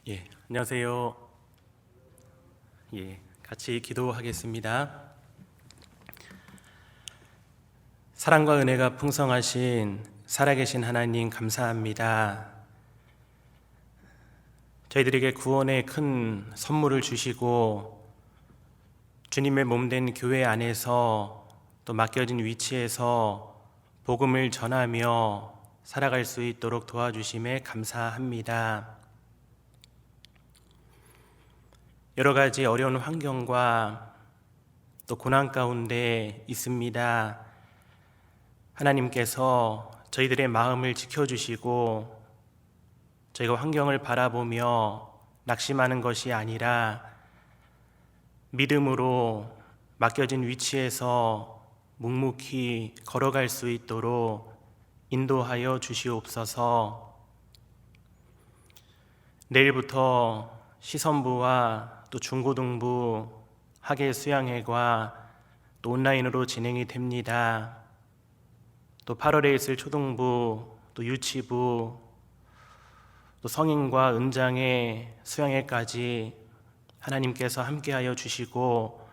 안녕하세요. 같이 기도하겠습니다. 사랑과 은혜가 풍성하신 살아계신 하나님 감사합니다. 저희들에게 구원의 큰 선물을 주시고 주님의 몸된 교회 안에서 또 맡겨진 위치에서 복음을 전하며 살아갈 수 있도록 도와주심에 감사합니다. 여러 가지 어려운 환경과 또 고난 가운데 있습니다. 하나님께서 저희들의 마음을 지켜주시고 저희가 환경을 바라보며 낙심하는 것이 아니라 믿음으로 맡겨진 위치에서 묵묵히 걸어갈 수 있도록 인도하여 주시옵소서. 내일부터 시선부와 또 중고등부 학예 수양회가 또 온라인으로 진행이 됩니다. 또 8월에 있을 초등부, 또 유치부, 또 성인과 은장의 수양회까지 하나님께서 함께하여 주시고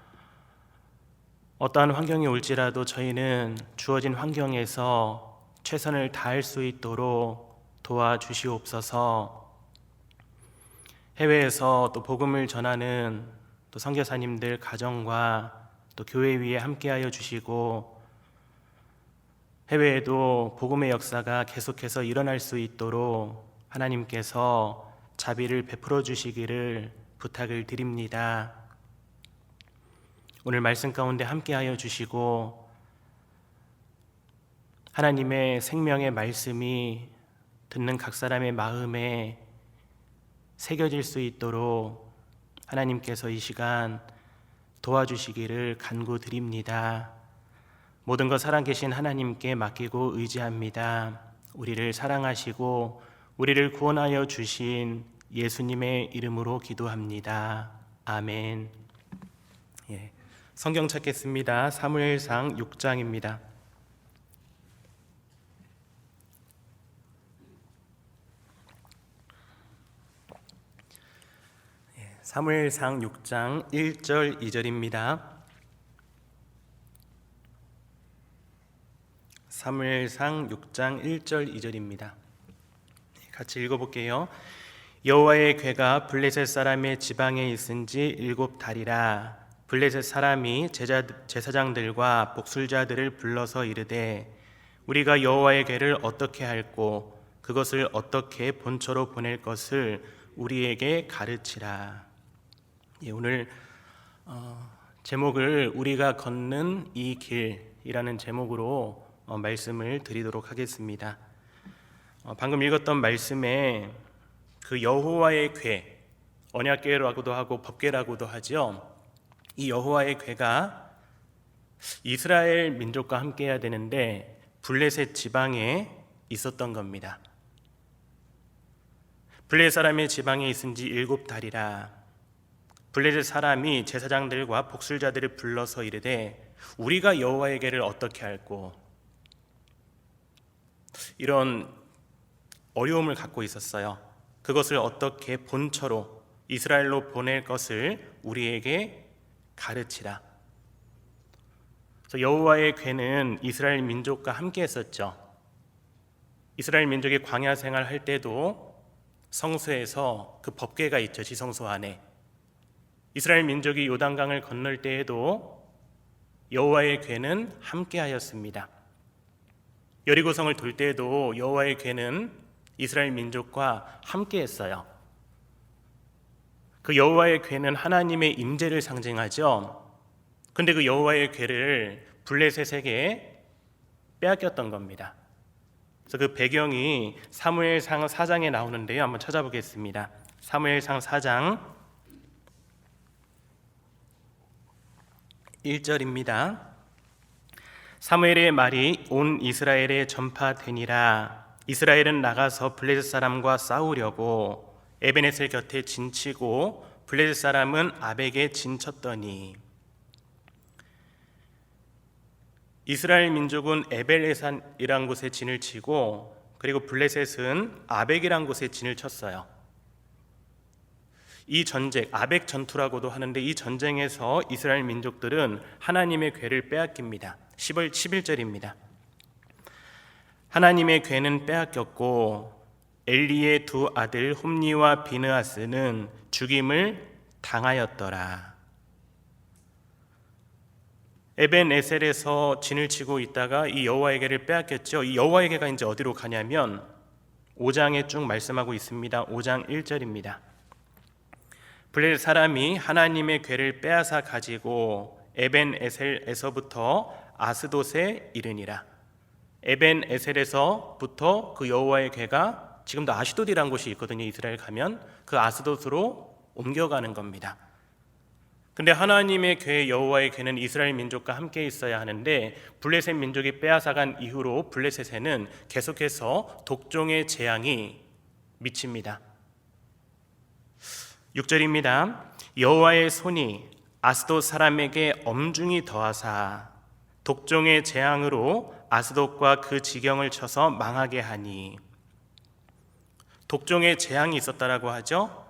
어떠한 환경이 올지라도 저희는 주어진 환경에서 최선을 다할 수 있도록 도와주시옵소서. 해외에서 또 복음을 전하는 또 선교사님들 가정과 또 교회 위에 함께하여 주시고 해외에도 복음의 역사가 계속해서 일어날 수 있도록 하나님께서 자비를 베풀어 주시기를 부탁을 드립니다. 오늘 말씀 가운데 함께하여 주시고 하나님의 생명의 말씀이 듣는 각 사람의 마음에 새겨질 수 있도록 하나님께서 이 시간 도와주시기를 간구드립니다. 모든 것 살아계신 하나님께 맡기고 의지합니다. 우리를 사랑하시고 우리를 구원하여 주신 예수님의 이름으로 기도합니다. 아멘. 성경 찾겠습니다. 사무엘상 6장입니다. 사무엘상 6장 1절 2절입니다. 사무엘상 6장 1절 2절입니다. 같이 읽어볼게요. 여호와의 궤가 블레셋 사람의 지방에 있은지 7달이라. 블레셋 사람이 제사장들과 복술자들을 불러서 이르되 우리가 여호와의 궤를 어떻게 할꼬 그것을 어떻게 본처로 보낼 것을 우리에게 가르치라. 오늘 제목을 우리가 걷는 이 길이라는 제목으로 말씀을 드리도록 하겠습니다. 방금 읽었던 말씀에 그 여호와의 궤, 언약궤라고도 하고 법궤라고도 하죠. 이 여호와의 궤가 이스라엘 민족과 함께 해야 되는데 블레셋 지방에 있었던 겁니다. 블레셋 사람의 지방에 있은 지 7달이라. 블레셋 사람이 제사장들과 복술자들을 불러서 이르되 우리가 여호와의 궤를 어떻게 할꼬. 이런 어려움을 갖고 있었어요. 그것을 어떻게 본처로 이스라엘로 보낼 것을 우리에게 가르치라. 그래서 여호와의 궤는 이스라엘 민족과 함께 했었죠. 이스라엘 민족이 광야 생활할 때도 성소에서 그 법궤가 있죠. 지성소 안에. 이스라엘 민족이 요단강을 건널 때에도 여호와의 궤는 함께하였습니다. 여리고성을 돌 때에도 여호와의 궤는 이스라엘 민족과 함께했어요. 그 여호와의 궤는 하나님의 임재를 상징하죠. 근데 그 여호와의 궤를 블레셋에게 빼앗겼던 겁니다. 그래서 그 배경이 사무엘상 4장에 나오는데요. 한번 찾아보겠습니다. 사무엘상 4장 1절입니다. 사무엘의 말이 온 이스라엘에 전파되니라. 이스라엘은 나가서 블레셋 사람과 싸우려고 에베네셀 곁에 진치고 블레셋 사람은 아벡에 진쳤더니. 이스라엘 민족은 에벨레산이란 곳에 진을 치고 그리고 블레셋은 아벡이란 곳에 진을 쳤어요. 이 전쟁, 아벡 전투라고도 하는데 이 전쟁에서 이스라엘 민족들은 하나님의 궤를 빼앗깁니다. 11절입니다. 하나님의 궤는 빼앗겼고 엘리의 두 아들 홈니와 비느하스는 죽임을 당하였더라. 에벤에셀에서 진을 치고 있다가 이 여호와의 궤를 빼앗겼죠. 이 여호와의 궤가 이제 어디로 가냐면 5장에 쭉 말씀하고 있습니다. 5장 1절입니다. 블레셋 사람이 하나님의 궤를 빼앗아 가지고 에벤에셀에서부터 아스돗에 이르니라. 에벤에셀에서부터 그 여호와의 궤가 지금도 아시돗이라는 곳이 있거든요. 이스라엘 가면 그 아스돗으로 옮겨가는 겁니다. 근데 하나님의 궤 여호와의 궤는 이스라엘 민족과 함께 있어야 하는데 블레셋 민족이 빼앗아간 이후로 블레셋에는 계속해서 독종의 재앙이 미칩니다. 6절입니다. 여호와의 손이 아스돗 사람에게 엄중히 더하사 독종의 재앙으로 아스돗과 그 지경을 쳐서 망하게 하니. 독종의 재앙이 있었다라고 하죠.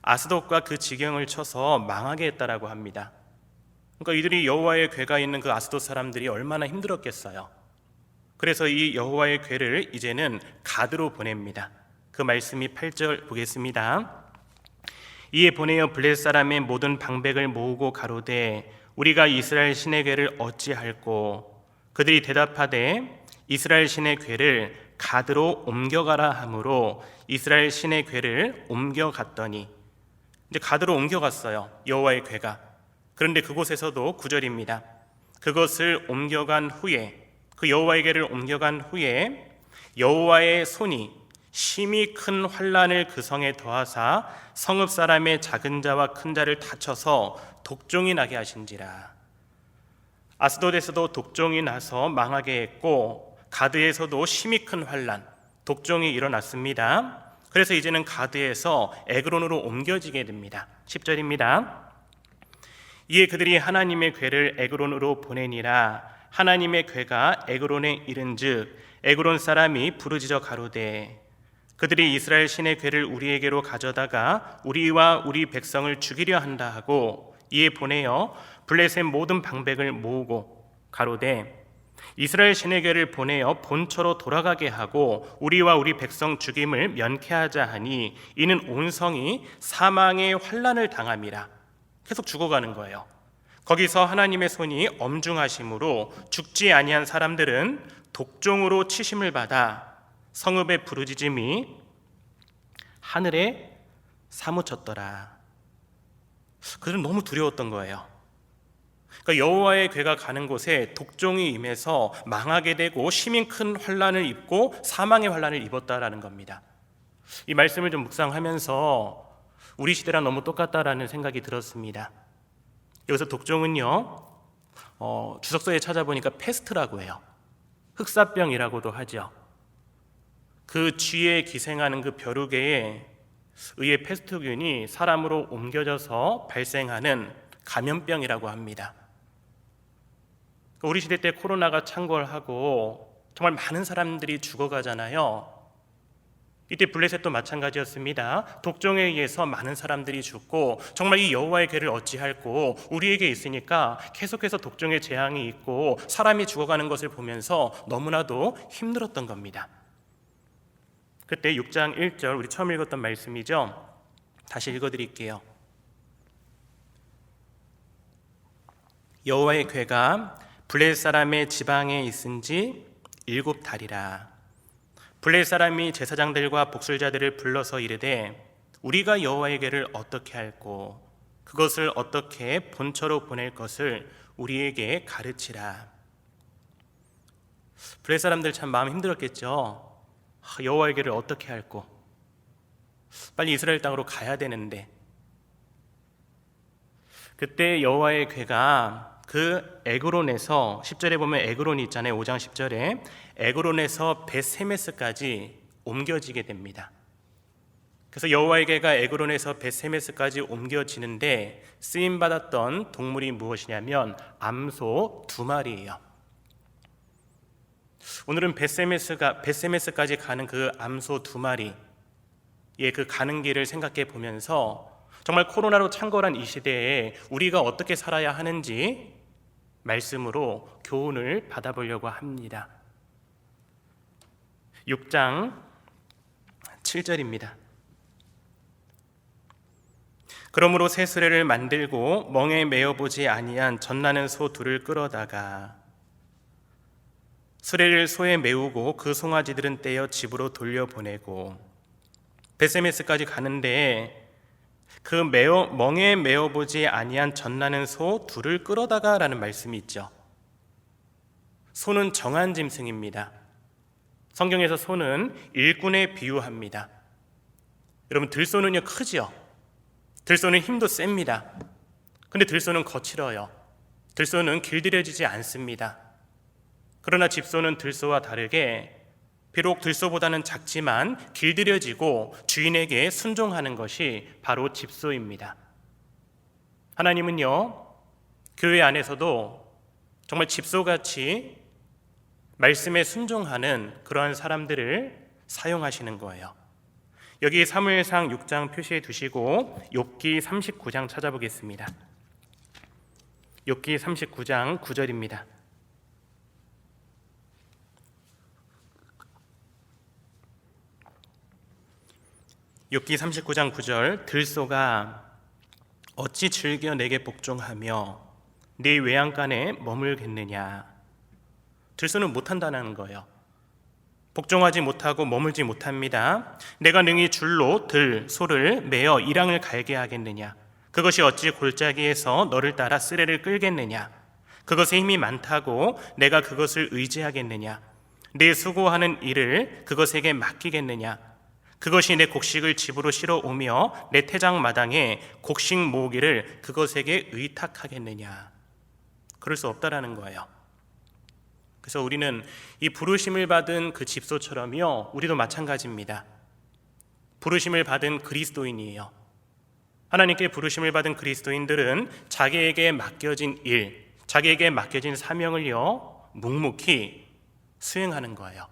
아스돗과 그 지경을 쳐서 망하게 했다라고 합니다. 그러니까 이들이 여호와의 궤가 있는 그 아스돗 사람들이 얼마나 힘들었겠어요. 그래서 이 여호와의 궤를 이제는 가드로 보냅니다. 그 말씀이 8절 보겠습니다. 이에 보내어 블레셋 사람의 모든 방백을 모으고 가로되 우리가 이스라엘 신의 궤를 어찌할꼬. 그들이 대답하되 이스라엘 신의 궤를 가드로 옮겨가라 하므로 이스라엘 신의 궤를 옮겨갔더니. 이제 가드로 옮겨갔어요. 여호와의 궤가. 그런데 그곳에서도 9절입니다. 그것을 옮겨간 후에, 그 여호와의 궤를 옮겨간 후에 여호와의 손이 심히 큰 환난을 그 성에 더하사 성읍 사람의 작은 자와 큰 자를 다쳐서 독종이 나게 하신지라. 아스돗에서도 독종이 나서 망하게 했고 가드에서도 심히 큰 환난, 독종이 일어났습니다. 그래서 이제는 가드에서 에그론으로 옮겨지게 됩니다. 10절입니다. 이에 그들이 하나님의 궤를 에그론으로 보내니라. 하나님의 궤가 에그론에 이른즉 에그론 사람이 부르짖어 가로되 그들이 이스라엘 신의 궤를 우리에게로 가져다가 우리와 우리 백성을 죽이려 한다 하고 이에 보내어 블레셋 모든 방백을 모으고 가로되 이스라엘 신의 궤를 보내어 본처로 돌아가게 하고 우리와 우리 백성 죽임을 면케하자 하니 이는 온 성이 사망의 환난을 당함이라. 계속 죽어가는 거예요. 거기서 하나님의 손이 엄중하심으로 죽지 아니한 사람들은 독종으로 치심을 받아 성읍의 부르짖음이 하늘에 사무쳤더라. 그들은 너무 두려웠던 거예요. 그러니까 여호와의 궤가 가는 곳에 독종이 임해서 망하게 되고 심히 큰 환난을 입고 사망의 환난을 입었다라는 겁니다. 이 말씀을 좀 묵상하면서 우리 시대랑 너무 똑같다라는 생각이 들었습니다. 여기서 독종은요, 주석서에 찾아보니까 패스트라고 해요. 흑사병이라고도 하죠. 그 쥐에 기생하는 그 벼룩에 의해 패스트균이 사람으로 옮겨져서 발생하는 감염병이라고 합니다. 우리 시대 때 코로나가 창궐하고 정말 많은 사람들이 죽어가잖아요. 이때 블레셋도 마찬가지였습니다. 독종에 의해서 많은 사람들이 죽고 정말 이 여호와의 궤를 어찌할꼬 우리에게 있으니까 계속해서 독종의 재앙이 있고 사람이 죽어가는 것을 보면서 너무나도 힘들었던 겁니다. 그때 6장 1절 우리 처음 읽었던 말씀이죠. 다시 읽어드릴게요. 여호와의 궤가 블레셋 사람의 지방에 있은지 7달이라. 블레셋 사람이 제사장들과 복술자들을 불러서 이르되 우리가 여호와의 궤를 어떻게 할꼬 그것을 어떻게 본처로 보낼 것을 우리에게 가르치라. 블레셋 사람들 참 마음 힘들었겠죠. 여호와의 궤를 어떻게 할꼬 빨리 이스라엘 땅으로 가야 되는데. 그때 여호와의 궤가 그 에그론에서 10절에 보면 에그론이 있잖아요. 5장 10절에 에그론에서 벳세메스까지 옮겨지게 됩니다. 그래서 여호와의 궤가 에그론에서 벳세메스까지 옮겨지는데 쓰임 받았던 동물이 무엇이냐면 암소 2마리예요. 오늘은 벳세메스까지 가는 그 암소 2마리, 그 가는 길을 생각해 보면서 정말 코로나로 창궐한 이 시대에 우리가 어떻게 살아야 하는지 말씀으로 교훈을 받아보려고 합니다. 6장 7절입니다. 그러므로 새 수레를 만들고 멍에 메어보지 아니한 젖나는 소 둘을 끌어다가 수레를 소에 메우고 그 송아지들은 떼어 집으로 돌려보내고 베세메스까지 가는데 그 멍에 메어보지 아니한 젖나는 소 둘을 끌어다가 라는 말씀이 있죠. 소는 정한 짐승입니다. 성경에서 소는 일꾼에 비유합니다. 여러분, 들소는요 크지요. 들소는 힘도 셉니다. 근데 들소는 거칠어요. 들소는 길들여지지 않습니다. 그러나 집소는 들소와 다르게 비록 들소보다는 작지만 길들여지고 주인에게 순종하는 것이 바로 집소입니다. 하나님은요, 교회 안에서도 정말 집소같이 말씀에 순종하는 그러한 사람들을 사용하시는 거예요. 여기 사무엘상 6장 표시해 두시고 욥기 39장 찾아보겠습니다. 욥기 39장 9절입니다. 욥기 39장 9절 들소가 어찌 즐겨 내게 복종하며 네 외양간에 머물겠느냐. 들소는 못한다는 거예요. 복종하지 못하고 머물지 못합니다. 내가 능히 줄로 소를 매어 이랑을 갈게 하겠느냐. 그것이 어찌 골짜기에서 너를 따라 쓰레를 끌겠느냐. 그것에 힘이 많다고 내가 그것을 의지하겠느냐. 내 수고하는 일을 그것에게 맡기겠느냐. 그것이 내 곡식을 집으로 실어오며 내 태장 마당에 곡식 모으기를 그것에게 의탁하겠느냐. 그럴 수 없다라는 거예요. 그래서 우리는 이 부르심을 받은 그 집소처럼요, 우리도 마찬가지입니다. 부르심을 받은 그리스도인이에요. 하나님께 부르심을 받은 그리스도인들은 자기에게 맡겨진 일, 자기에게 맡겨진 사명을요 묵묵히 수행하는 거예요.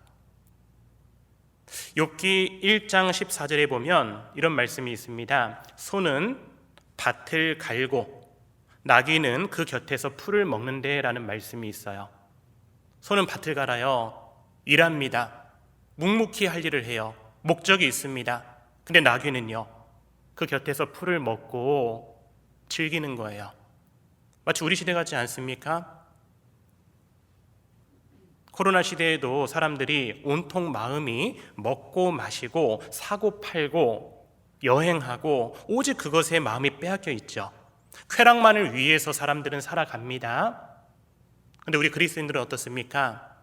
욥기 1장 14절에 보면 이런 말씀이 있습니다. 소는 밭을 갈고 나귀는 그 곁에서 풀을 먹는데 라는 말씀이 있어요. 소는 밭을 갈아요. 일합니다. 묵묵히 할 일을 해요. 목적이 있습니다. 근데 나귀는요, 그 곁에서 풀을 먹고 즐기는 거예요. 마치 우리 시대 같지 않습니까? 코로나 시대에도 사람들이 온통 마음이 먹고 마시고 사고 팔고 여행하고 오직 그것에 마음이 빼앗겨 있죠. 쾌락만을 위해서 사람들은 살아갑니다. 근데 우리 그리스도인들은 어떻습니까?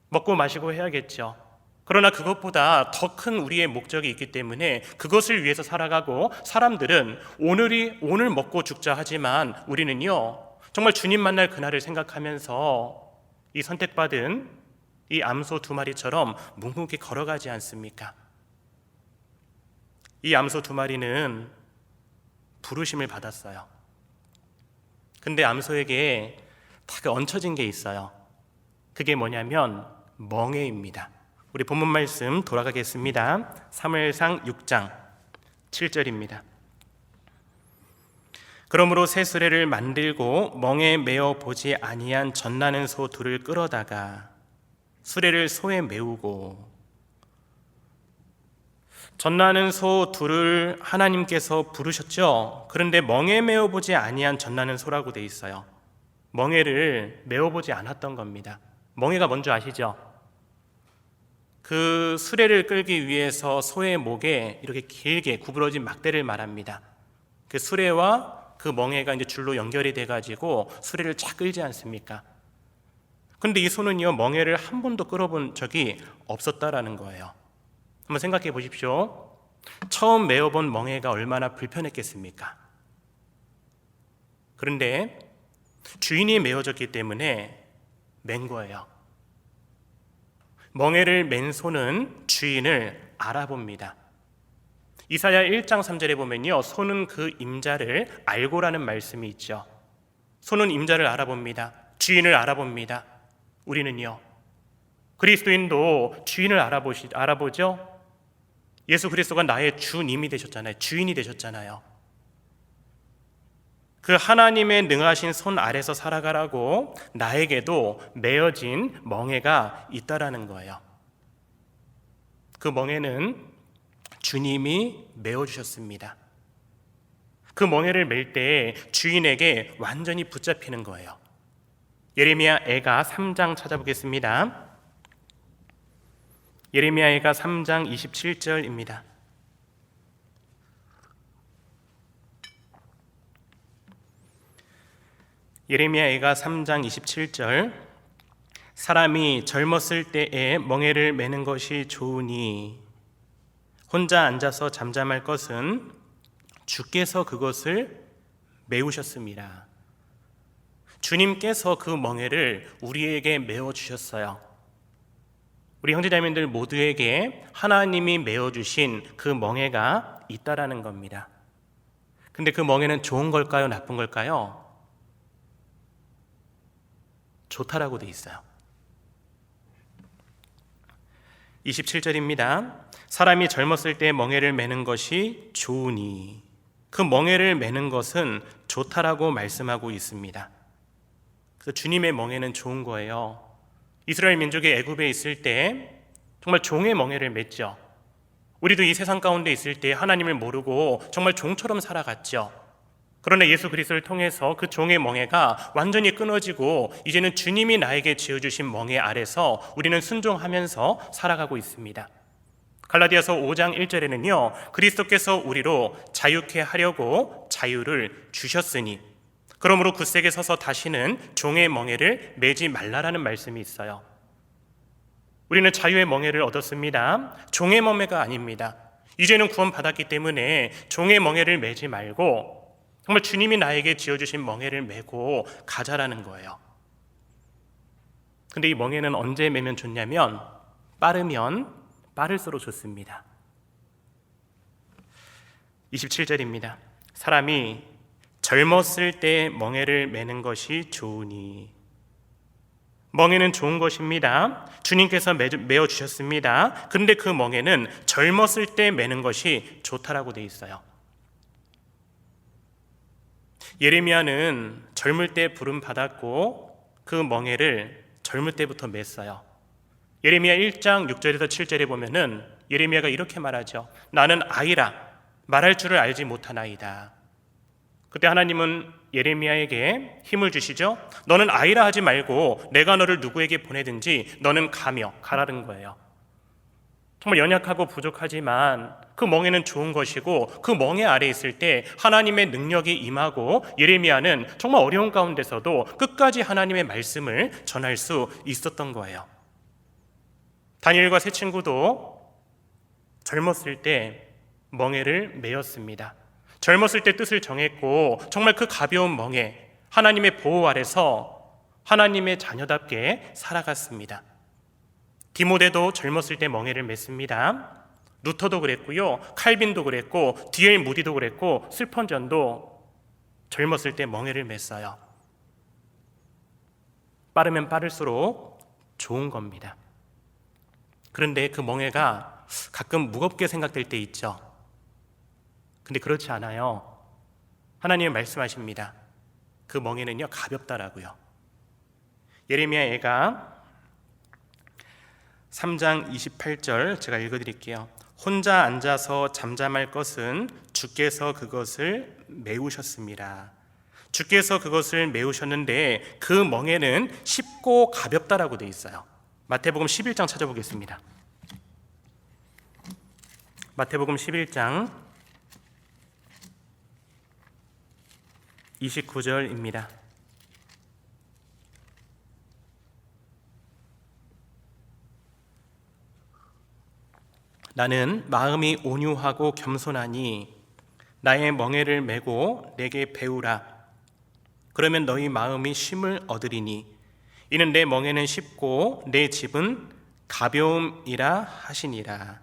먹고 마시고 해야겠죠. 그러나 그것보다 더 큰 우리의 목적이 있기 때문에 그것을 위해서 살아가고, 사람들은 오늘 먹고 죽자 하지만 우리는요 정말 주님 만날 그날을 생각하면서 이 선택받은 이 암소 두 마리처럼 묵묵히 걸어가지 않습니까? 이 암소 두 마리는 부르심을 받았어요. 근데 암소에게 다 얹혀진 게 있어요. 그게 뭐냐면 멍에입니다. 우리 본문 말씀 돌아가겠습니다. 사무엘상 6장 7절입니다. 그러므로 새 수레를 만들고 멍에 메어 보지 아니한 젖나는 소 둘을 끌어다가 수레를 소에 메우고, 젖나는 소 둘을 하나님께서 부르셨죠. 그런데 멍에 메어 보지 아니한 젖나는 소라고 돼 있어요. 멍에를 메어 보지 않았던 겁니다. 멍에가 뭔지 아시죠? 그 수레를 끌기 위해서 소의 목에 이렇게 길게 구부러진 막대를 말합니다. 그 수레와 그 멍에가 이제 줄로 연결이 돼가지고 수레를 쫙 끌지 않습니까? 근데 이 소는요 멍에를 한 번도 끌어본 적이 없었다라는 거예요. 한번 생각해 보십시오. 처음 메어본 멍에가 얼마나 불편했겠습니까? 그런데 주인이 메어졌기 때문에 맨 거예요. 멍에를 맨 소는 주인을 알아봅니다. 이사야 1장 3절에 보면요, 소는 그 임자를 알고라는 말씀이 있죠. 소는 임자를 알아봅니다. 주인을 알아봅니다. 우리는요, 그리스도인도 주인을 알아보죠. 예수 그리스도가 나의 주님이 되셨잖아요. 주인이 되셨잖아요. 그 하나님의 능하신 손 아래서 살아가라고 나에게도 메어진 멍에가 있다라는 거예요. 그 멍에는 주님이 메어주셨습니다. 그 멍에를 맬 때 주인에게 완전히 붙잡히는 거예요. 예레미야 애가 3장 찾아보겠습니다. 예레미야 애가 3장 27절입니다. 예레미야 애가 3장 27절 사람이 젊었을 때에 멍에를 매는 것이 좋으니 혼자 앉아서 잠잠할 것은 주께서 그것을 메우셨습니다. 주님께서 그 멍에를 우리에게 메어주셨어요. 우리 형제자매들 모두에게 하나님이 메어주신 그 멍에가 있다라는 겁니다. 근데 그 멍에는 좋은 걸까요? 나쁜 걸까요? 좋다라고 돼 있어요. 27절입니다. 사람이 젊었을 때 멍에를 매는 것이 좋으니 그 멍에를 매는 것은 좋다라고 말씀하고 있습니다. 그래서 주님의 멍에는 좋은 거예요. 이스라엘 민족이 애굽에 있을 때 정말 종의 멍에를 맸죠. 우리도 이 세상 가운데 있을 때 하나님을 모르고 정말 종처럼 살아갔죠. 그러나 예수 그리스도를 통해서 그 종의 멍에가 완전히 끊어지고 이제는 주님이 나에게 지어주신 멍에 아래서 우리는 순종하면서 살아가고 있습니다. 갈라디아서 5장 1절에는요 그리스도께서 우리로 자유케 하려고 자유를 주셨으니 그러므로 굳세게 서서 다시는 종의 멍에를 매지 말라라는 말씀이 있어요. 우리는 자유의 멍에를 얻었습니다. 종의 멍에가 아닙니다. 이제는 구원받았기 때문에 종의 멍에를 매지 말고 정말 주님이 나에게 지어주신 멍에를 메고 가자라는 거예요. 근데 이 멍에는 언제 매면 좋냐면 빠르면 빠를수록 좋습니다. 27절입니다. 사람이 젊었을 때 멍에를 매는 것이 좋으니 멍에는 좋은 것입니다. 주님께서 메어주셨습니다. 그런데 그 멍에는 젊었을 때 매는 것이 좋다라고 돼 있어요. 예레미야는 젊을 때 부름 받았고 그 멍에를 젊을 때부터 맸어요. 예레미야 1장 6절에서 7절에 보면은 예레미야가 이렇게 말하죠. 나는 아이라 말할 줄을 알지 못하나이다. 그때 하나님은 예레미야에게 힘을 주시죠. 너는 아이라 하지 말고 내가 너를 누구에게 보내든지 너는 가라는 거예요. 정말 연약하고 부족하지만 그 멍에는 좋은 것이고 그 멍에 아래 있을 때 하나님의 능력이 임하고 예레미야는 정말 어려운 가운데서도 끝까지 하나님의 말씀을 전할 수 있었던 거예요. 다니엘과 세 친구도 젊었을 때 멍에를 메었습니다. 젊었을 때 뜻을 정했고 정말 그 가벼운 멍에 하나님의 보호 아래서 하나님의 자녀답게 살아갔습니다. 디모데도 젊었을 때 멍에를 맸습니다. 루터도 그랬고요, 칼빈도 그랬고, D.L. 무디도 그랬고, 스펀전도 젊었을 때 멍에를 맸어요. 빠르면 빠를수록 좋은 겁니다. 그런데 그 멍에가 가끔 무겁게 생각될 때 있죠. 근데 그렇지 않아요. 하나님은 말씀하십니다. 그 멍에는요 가볍다라고요. 예레미야 애가 3장 28절 제가 읽어드릴게요. 혼자 앉아서 잠잠할 것은 주께서 그것을 메우셨습니다. 주께서 그것을 메우셨는데 그 멍에는 쉽고 가볍다라고 되어 있어요. 마태복음 11장 찾아보겠습니다. 마태복음 11장 29절입니다. 나는 마음이 온유하고 겸손하니 나의 멍에를 메고 내게 배우라. 그러면 너희 마음이 쉼을 얻으리니 이는 내 멍에는 쉽고 내 집은 가벼움이라 하시니라.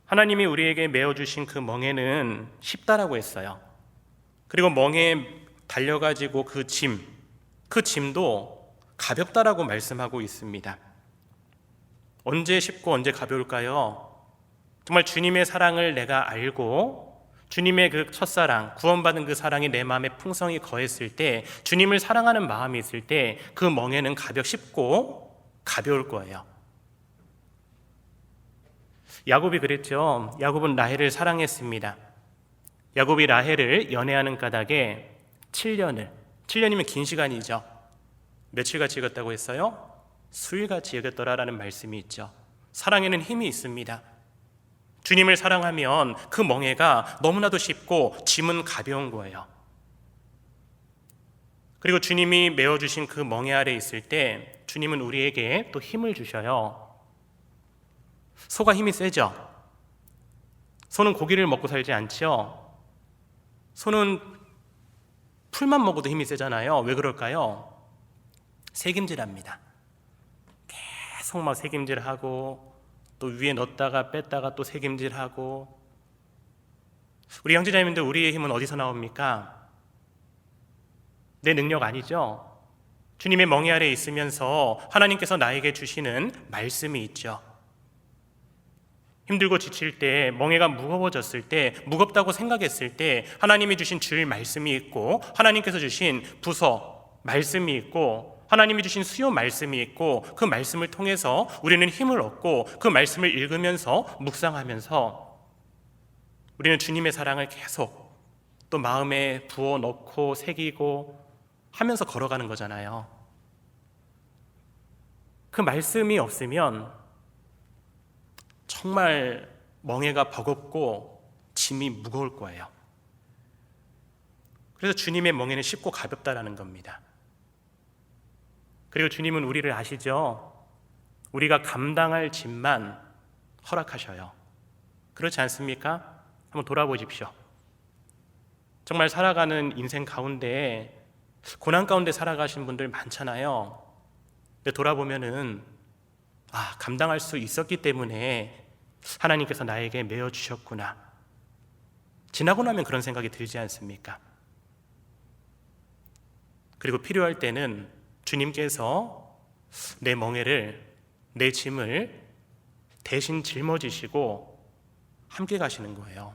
하나님이 우리에게 메어주신 그 멍에는 쉽다라고 했어요. 그리고 멍에 달려가지고 그 짐도 가볍다라고 말씀하고 있습니다. 언제 쉽고 언제 가벼울까요? 정말 주님의 사랑을 내가 알고 주님의 그 첫사랑, 구원받은 그 사랑이 내 마음에 풍성히 거했을 때, 주님을 사랑하는 마음이 있을 때 그 멍에는 쉽고 가벼울 거예요. 야곱이 그랬죠. 야곱은 라헬을 사랑했습니다. 야곱이 라헬을 연애하는 까닭에 7년이면 긴 시간이죠. 며칠같이 여겼다고 했어요? 수일같이 여겼더라라는 말씀이 있죠. 사랑에는 힘이 있습니다. 주님을 사랑하면 그 멍에가 너무나도 쉽고 짐은 가벼운 거예요. 그리고 주님이 메어주신 그 멍에 아래 있을 때 주님은 우리에게 또 힘을 주셔요. 소가 힘이 세죠? 소는 고기를 먹고 살지 않죠? 소는 풀만 먹어도 힘이 세잖아요. 왜 그럴까요? 새김질합니다. 계속 막 새김질하고 또 위에 넣었다가 뺐다가 또 새김질하고. 우리 형제자매님들, 우리의 힘은 어디서 나옵니까? 내 능력 아니죠? 주님의 멍에 아래 있으면서 하나님께서 나에게 주시는 말씀이 있죠. 힘들고 지칠 때, 멍에가 무거워졌을 때, 무겁다고 생각했을 때 하나님이 주신 주일 말씀이 있고, 하나님께서 주신 부서 말씀이 있고, 하나님이 주신 수요 말씀이 있고, 그 말씀을 통해서 우리는 힘을 얻고 그 말씀을 읽으면서 묵상하면서 우리는 주님의 사랑을 계속 또 마음에 부어 넣고 새기고 하면서 걸어가는 거잖아요. 그 말씀이 없으면 정말 멍에가 버겁고 짐이 무거울 거예요. 그래서 주님의 멍에는 쉽고 가볍다라는 겁니다. 그리고 주님은 우리를 아시죠? 우리가 감당할 짐만 허락하셔요. 그렇지 않습니까? 한번 돌아보십시오. 정말 살아가는 인생 가운데 고난 가운데 살아가신 분들 많잖아요. 근데 돌아보면은 감당할 수 있었기 때문에 하나님께서 나에게 메어 주셨구나. 지나고 나면 그런 생각이 들지 않습니까? 그리고 필요할 때는 주님께서 내 멍에를, 내 짐을 대신 짊어지시고 함께 가시는 거예요.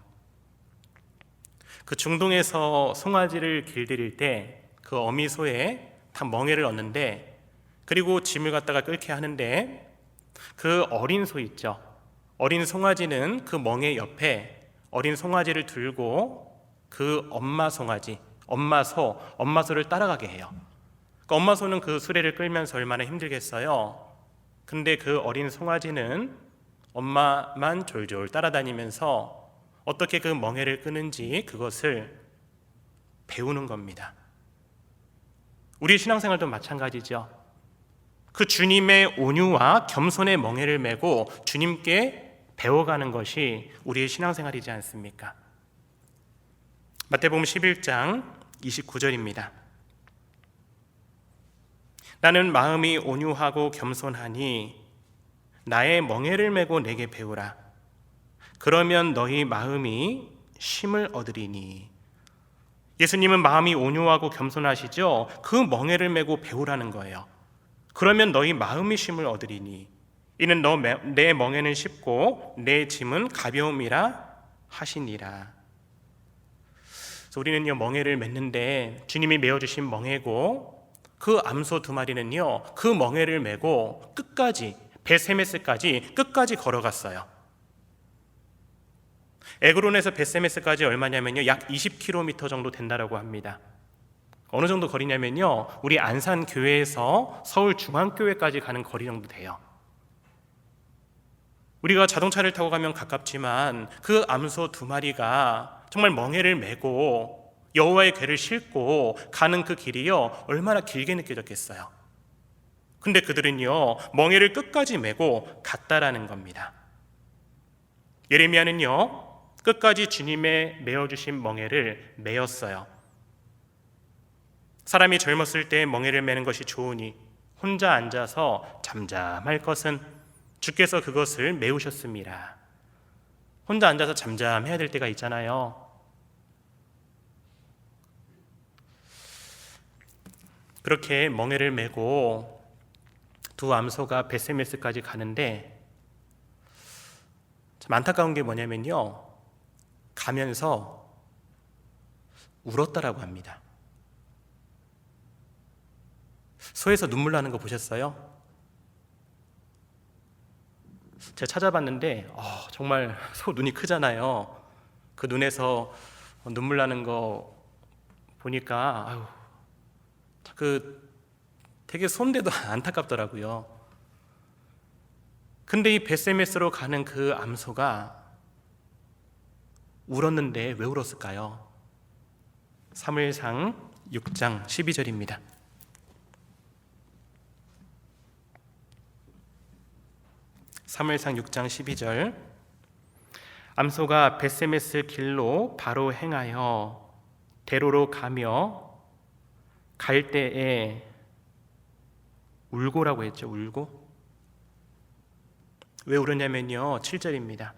그 중동에서 송아지를 길들일 때 그 어미소에 다 멍에를 얻는데, 그리고 짐을 갖다가 끌게 하는데 그 어린 소 있죠. 어린 송아지는 그 멍에 옆에 어린 송아지를 들고 그 엄마 송아지, 엄마소를 따라가게 해요. 그러니까 엄마소는 그 수레를 끌면서 얼마나 힘들겠어요. 근데 그 어린 송아지는 엄마만 졸졸 따라다니면서 어떻게 그 멍에를 끄는지 그것을 배우는 겁니다. 우리의 신앙생활도 마찬가지죠. 그 주님의 온유와 겸손의 멍에를 메고 주님께 배워가는 것이 우리의 신앙생활이지 않습니까? 마태복음 11장 29절입니다. 나는 마음이 온유하고 겸손하니 나의 멍에를 메고 내게 배우라. 그러면 너희 마음이 쉼을 얻으리니. 예수님은 마음이 온유하고 겸손하시죠? 그 멍에를 메고 배우라는 거예요. 그러면 너희 마음이 쉼을 얻으리니 이는 내 멍에는 쉽고 내 짐은 가벼움이라 하시니라. 그래서 우리는요, 멍에를 맺는데 주님이 메어주신 멍에고, 그 암소 2마리는요 그 멍에를 메고 끝까지, 벳세메스까지 끝까지 걸어갔어요. 에그론에서 벳세메스까지 얼마냐면요 약 20km 정도 된다라고 합니다. 어느 정도 거리냐면요 우리 안산교회에서 서울중앙교회까지 가는 거리 정도 돼요. 우리가 자동차를 타고 가면 가깝지만 그 암소 2마리가 정말 멍에를 메고 여호와의 궤를 싣고 가는 그 길이요 얼마나 길게 느껴졌겠어요. 근데 그들은요 멍에를 끝까지 메고 갔다라는 겁니다. 예레미야는요 끝까지 주님의 메어주신 멍에를 메었어요. 사람이 젊었을 때 멍에를 메는 것이 좋으니 혼자 앉아서 잠잠할 것은 주께서 그것을 메우셨습니다. 혼자 앉아서 잠잠해야 될 때가 있잖아요. 그렇게 멍에를 메고 두 암소가 벳세메스까지 가는데 참 안타까운 게 뭐냐면요, 가면서 울었다라고 합니다. 소에서 눈물 나는 거 보셨어요? 제가 찾아봤는데 정말 소 눈이 크잖아요. 그 눈에서 눈물 나는 거 보니까 되게 손대도 안타깝더라고요. 근데 이 벳세메스로 가는 그 암소가 울었는데 왜 울었을까요? 사무엘상 6장 12절입니다. 사무엘상 6장 12절. 암소가 벳세메스 길로 바로 행하여 대로로 가며 갈 때에 울고라고 했죠. 울고. 왜 울었냐면요, 7절입니다.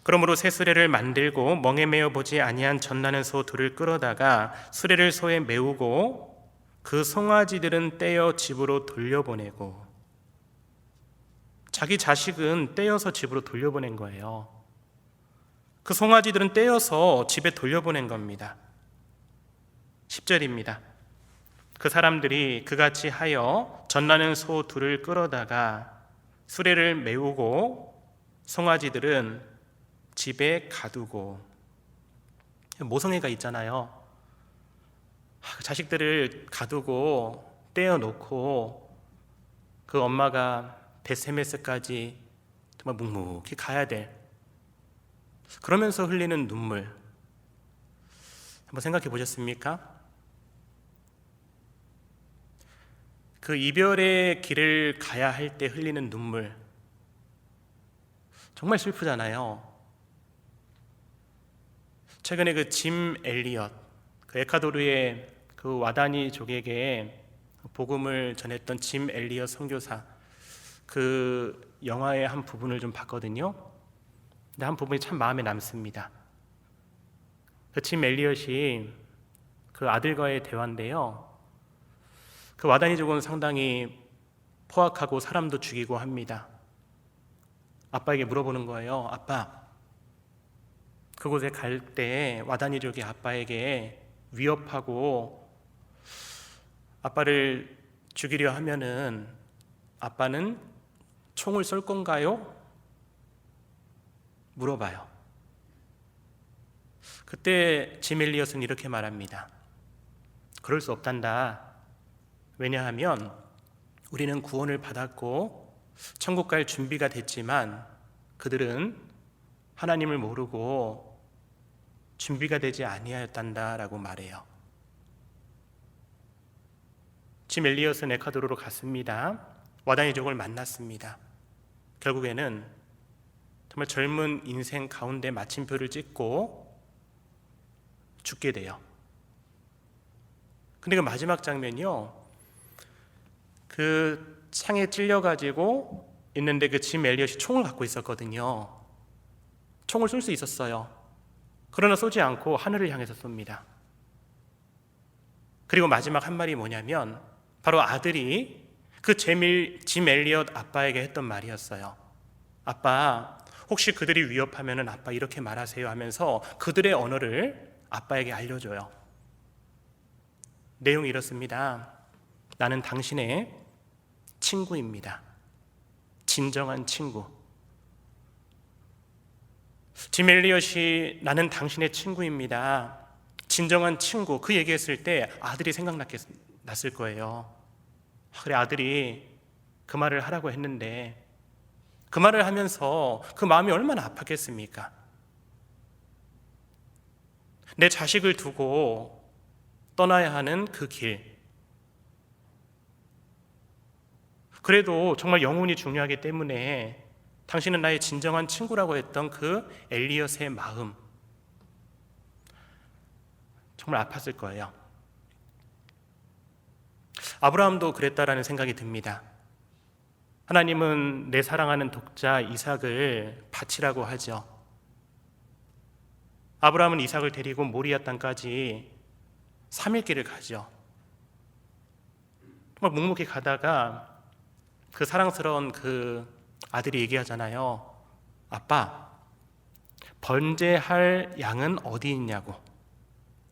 그러므로 새 수레를 만들고 멍에 메어 보지 아니한 젖나는 소 둘을 끌어다가 수레를 소에 메우고 그 송아지들은 떼어 집으로 돌려보내고, 자기 자식은 떼어서 집으로 돌려보낸 거예요. 그 송아지들은 떼어서 집에 돌려보낸 겁니다. 10절입니다. 그 사람들이 그같이 하여 젖나는 소 둘을 끌어다가 수레를 메우고 송아지들은 집에 가두고. 모성애가 있잖아요. 자식들을 가두고 떼어놓고 그 엄마가 벳세메스까지 정말 묵묵히 가야 될, 그러면서 흘리는 눈물, 한번 생각해 보셨습니까? 그 이별의 길을 가야 할 때 흘리는 눈물, 정말 슬프잖아요. 최근에 그 짐 엘리엇, 그 에콰도르의 그 와다니족에게 복음을 전했던 짐 엘리엇 선교사, 그 영화의 한 부분을 좀 봤거든요. 근데 한 부분이 참 마음에 남습니다. 그 짐 엘리엇이 그 아들과의 대화인데요, 그 와다니족은 상당히 포악하고 사람도 죽이고 합니다. 아빠에게 물어보는 거예요. 아빠, 그곳에 갈 때 와다니족이 아빠에게 위협하고 아빠를 죽이려 하면은 아빠는 총을 쏠 건가요? 물어봐요. 그때 짐 엘리엇은 이렇게 말합니다. 그럴 수 없단다. 왜냐하면 우리는 구원을 받았고 천국 갈 준비가 됐지만 그들은 하나님을 모르고 준비가 되지 아니하였단다라고 말해요. 짐 엘리엇은 에콰도르로 갔습니다. 와다니족을 만났습니다. 결국에는 정말 젊은 인생 가운데 마침표를 찍고 죽게 돼요. 근데 그 마지막 장면이요, 그 창에 찔려가지고 있는데 그 짐 엘리엇이 총을 갖고 있었거든요. 총을 쏠 수 있었어요. 그러나 쏘지 않고 하늘을 향해서 쏩니다. 그리고 마지막 한 말이 뭐냐면 바로 아들이 그 짐 엘리엇 아빠에게 했던 말이었어요. 아빠, 혹시 그들이 위협하면 아빠 이렇게 말하세요 하면서 그들의 언어를 아빠에게 알려줘요. 내용이 이렇습니다. 나는 당신의 친구입니다. 진정한 친구. 짐 엘리엇이 나는 당신의 친구입니다. 진정한 친구, 그 얘기했을 때 아들이 생각났을 거예요. 그래, 아들이 그 말을 하라고 했는데 그 말을 하면서 그 마음이 얼마나 아팠겠습니까? 내 자식을 두고 떠나야 하는 그 길, 그래도 정말 영혼이 중요하기 때문에 당신은 나의 진정한 친구라고 했던 그 엘리엇의 마음, 정말 아팠을 거예요. 아브라함도 그랬다라는 생각이 듭니다. 하나님은 내 사랑하는 독자 이삭을 바치라고 하죠. 아브라함은 이삭을 데리고 모리아 땅까지 3일 길을 가죠. 정말 묵묵히 가다가 그 사랑스러운 그 아들이 얘기하잖아요. 아빠, 번제할 양은 어디 있냐고,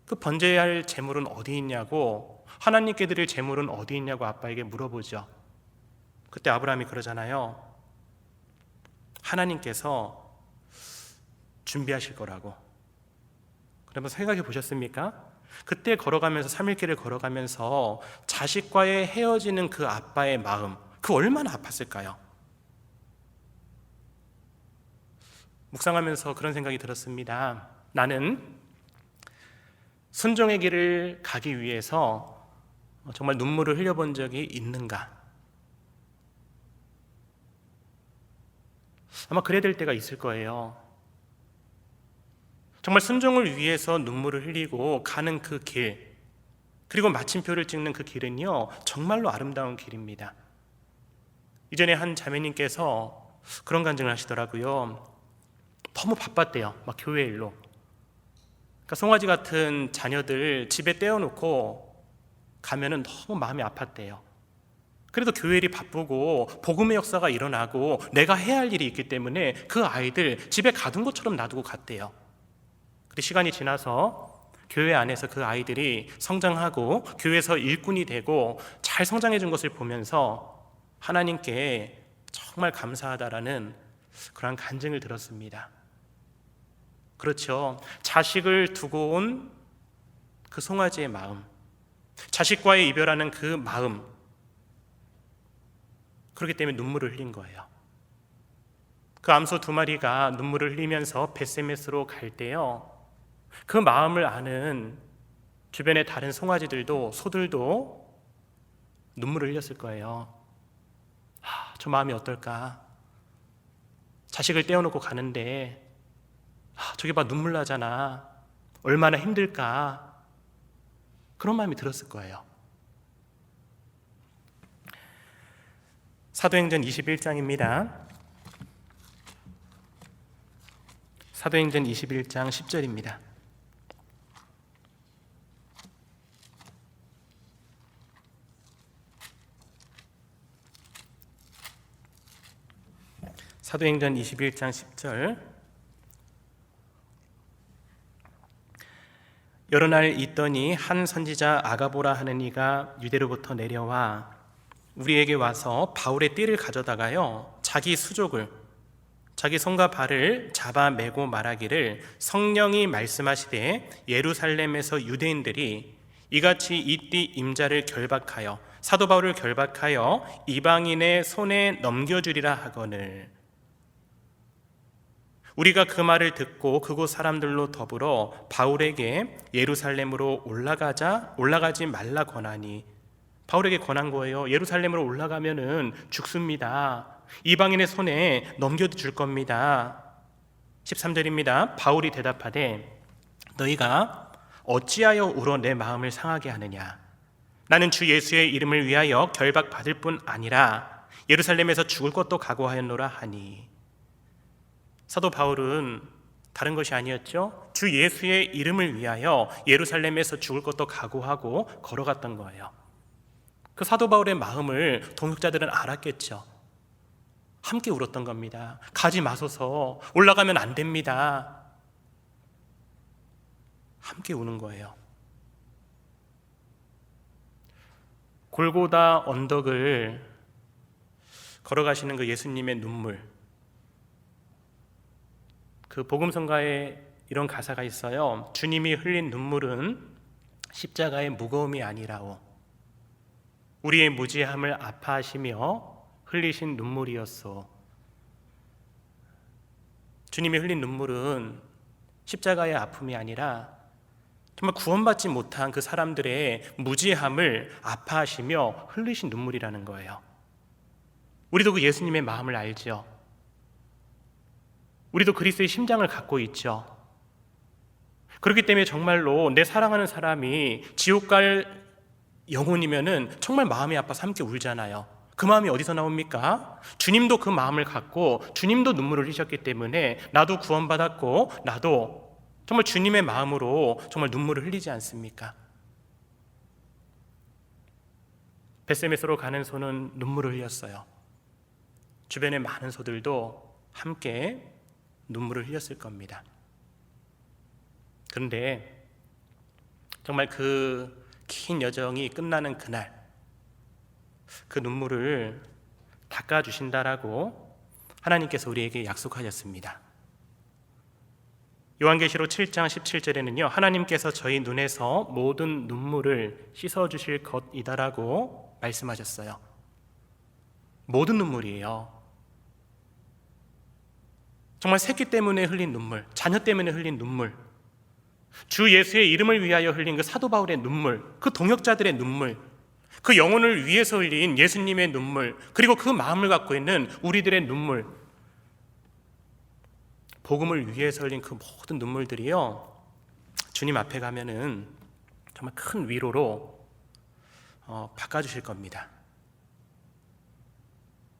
그 번제할 제물은 어디 있냐고, 하나님께 드릴 제물은 어디 있냐고 아빠에게 물어보죠. 그때 아브라함이 그러잖아요. 하나님께서 준비하실 거라고. 그러면 생각해 보셨습니까? 그때 걸어가면서 3일길을 걸어가면서 자식과의 헤어지는 그 아빠의 마음, 그 얼마나 아팠을까요? 묵상하면서 그런 생각이 들었습니다. 나는 순종의 길을 가기 위해서 정말 눈물을 흘려본 적이 있는가? 아마 그래야 될 때가 있을 거예요. 정말 순종을 위해서 눈물을 흘리고 가는 그 길, 그리고 마침표를 찍는 그 길은요, 정말로 아름다운 길입니다. 이전에 한 자매님께서 그런 간증을 하시더라고요. 너무 바빴대요. 막 교회 일로. 그러니까 송아지 같은 자녀들 집에 떼어놓고 가면은 너무 마음이 아팠대요. 그래도 교회 일이 바쁘고 복음의 역사가 일어나고 내가 해야 할 일이 있기 때문에 그 아이들 집에 가둔 것처럼 놔두고 갔대요. 근데 시간이 지나서 교회 안에서 그 아이들이 성장하고 교회에서 일꾼이 되고 잘 성장해 준 것을 보면서 하나님께 정말 감사하다라는 그러한 간증을 들었습니다. 그렇죠. 자식을 두고 온 그 송아지의 마음, 자식과의 이별하는 그 마음, 그렇기 때문에 눈물을 흘린 거예요. 그 암소 2마리가 눈물을 흘리면서 벳세메스로 갈 때요, 그 마음을 아는 주변의 다른 송아지들도, 소들도 눈물을 흘렸을 거예요. 저 마음이 어떨까? 자식을 떼어놓고 가는데 저기 봐, 눈물 나잖아. 얼마나 힘들까? 그런 마음이 들었을 거예요. 사도행전 21장입니다. 사도행전 21장 10절입니다. 사도행전 21장 10절. 여러 날 있더니 한 선지자 아가보라 하는 이가 유대로부터 내려와 우리에게 와서 바울의 띠를 가져다가요, 자기 수족을, 자기 손과 발을 잡아 매고 말하기를, 성령이 말씀하시되 예루살렘에서 유대인들이 이같이 이 띠 임자를 결박하여, 사도 바울을 결박하여 이방인의 손에 넘겨주리라 하거늘. 우리가 그 말을 듣고 그곳 사람들로 더불어 바울에게 예루살렘으로 올라가지 말라 권하니, 바울에게 권한 거예요. 예루살렘으로 올라가면은 죽습니다. 이방인의 손에 넘겨줄 겁니다. 13절입니다. 바울이 대답하되 너희가 어찌하여 울어 내 마음을 상하게 하느냐? 나는 주 예수의 이름을 위하여 결박받을 뿐 아니라 예루살렘에서 죽을 것도 각오하였노라 하니. 사도 바울은 다른 것이 아니었죠. 주 예수의 이름을 위하여 예루살렘에서 죽을 것도 각오하고 걸어갔던 거예요. 그 사도 바울의 마음을 동역자들은 알았겠죠. 함께 울었던 겁니다. 가지 마소서, 올라가면 안 됩니다. 함께 우는 거예요. 골고다 언덕을 걸어가시는 그 예수님의 눈물, 그 복음성가에 이런 가사가 있어요. 주님이 흘린 눈물은 십자가의 무거움이 아니라오. 우리의 무지함을 아파하시며 흘리신 눈물이었소. 주님이 흘린 눈물은 십자가의 아픔이 아니라 정말 구원받지 못한 그 사람들의 무지함을 아파하시며 흘리신 눈물이라는 거예요. 우리도 그 예수님의 마음을 알죠. 우리도 그리스도의 심장을 갖고 있죠. 그렇기 때문에 정말로 내 사랑하는 사람이 지옥 갈 영혼이면은 정말 마음이 아파서 함께 울잖아요. 그 마음이 어디서 나옵니까? 주님도 그 마음을 갖고 주님도 눈물을 흘리셨기 때문에 나도 구원받았고 나도 정말 주님의 마음으로 정말 눈물을 흘리지 않습니까? 벳세메스로 가는 소는 눈물을 흘렸어요. 주변의 많은 소들도 함께 눈물을 흘렸을 겁니다. 그런데 정말 그 긴 여정이 끝나는 그날 그 눈물을 닦아주신다라고 하나님께서 우리에게 약속하셨습니다. 요한계시록 7장 17절에는요, 하나님께서 저희 눈에서 모든 눈물을 씻어주실 것이다라고 말씀하셨어요. 모든 눈물이에요. 정말 새끼 때문에 흘린 눈물, 자녀 때문에 흘린 눈물, 주 예수의 이름을 위하여 흘린 그 사도 바울의 눈물, 그 동역자들의 눈물, 그 영혼을 위해서 흘린 예수님의 눈물, 그리고 그 마음을 갖고 있는 우리들의 눈물, 복음을 위해서 흘린 그 모든 눈물들이요, 주님 앞에 가면은 정말 큰 위로로 바꿔주실 겁니다.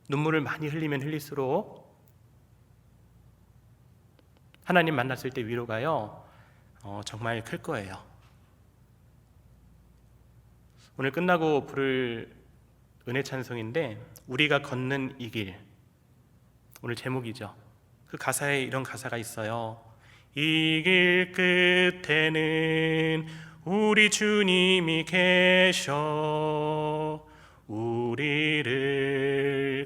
눈물을 많이 흘리면 흘릴수록 하나님 만났을 때 위로가요 정말 클 거예요. 오늘 끝나고 부를 은혜 찬송인데 우리가 걷는 이 길, 오늘 제목이죠. 그 가사에 이런 가사가 있어요. 이 길 끝에는 우리 주님이 계셔 우리를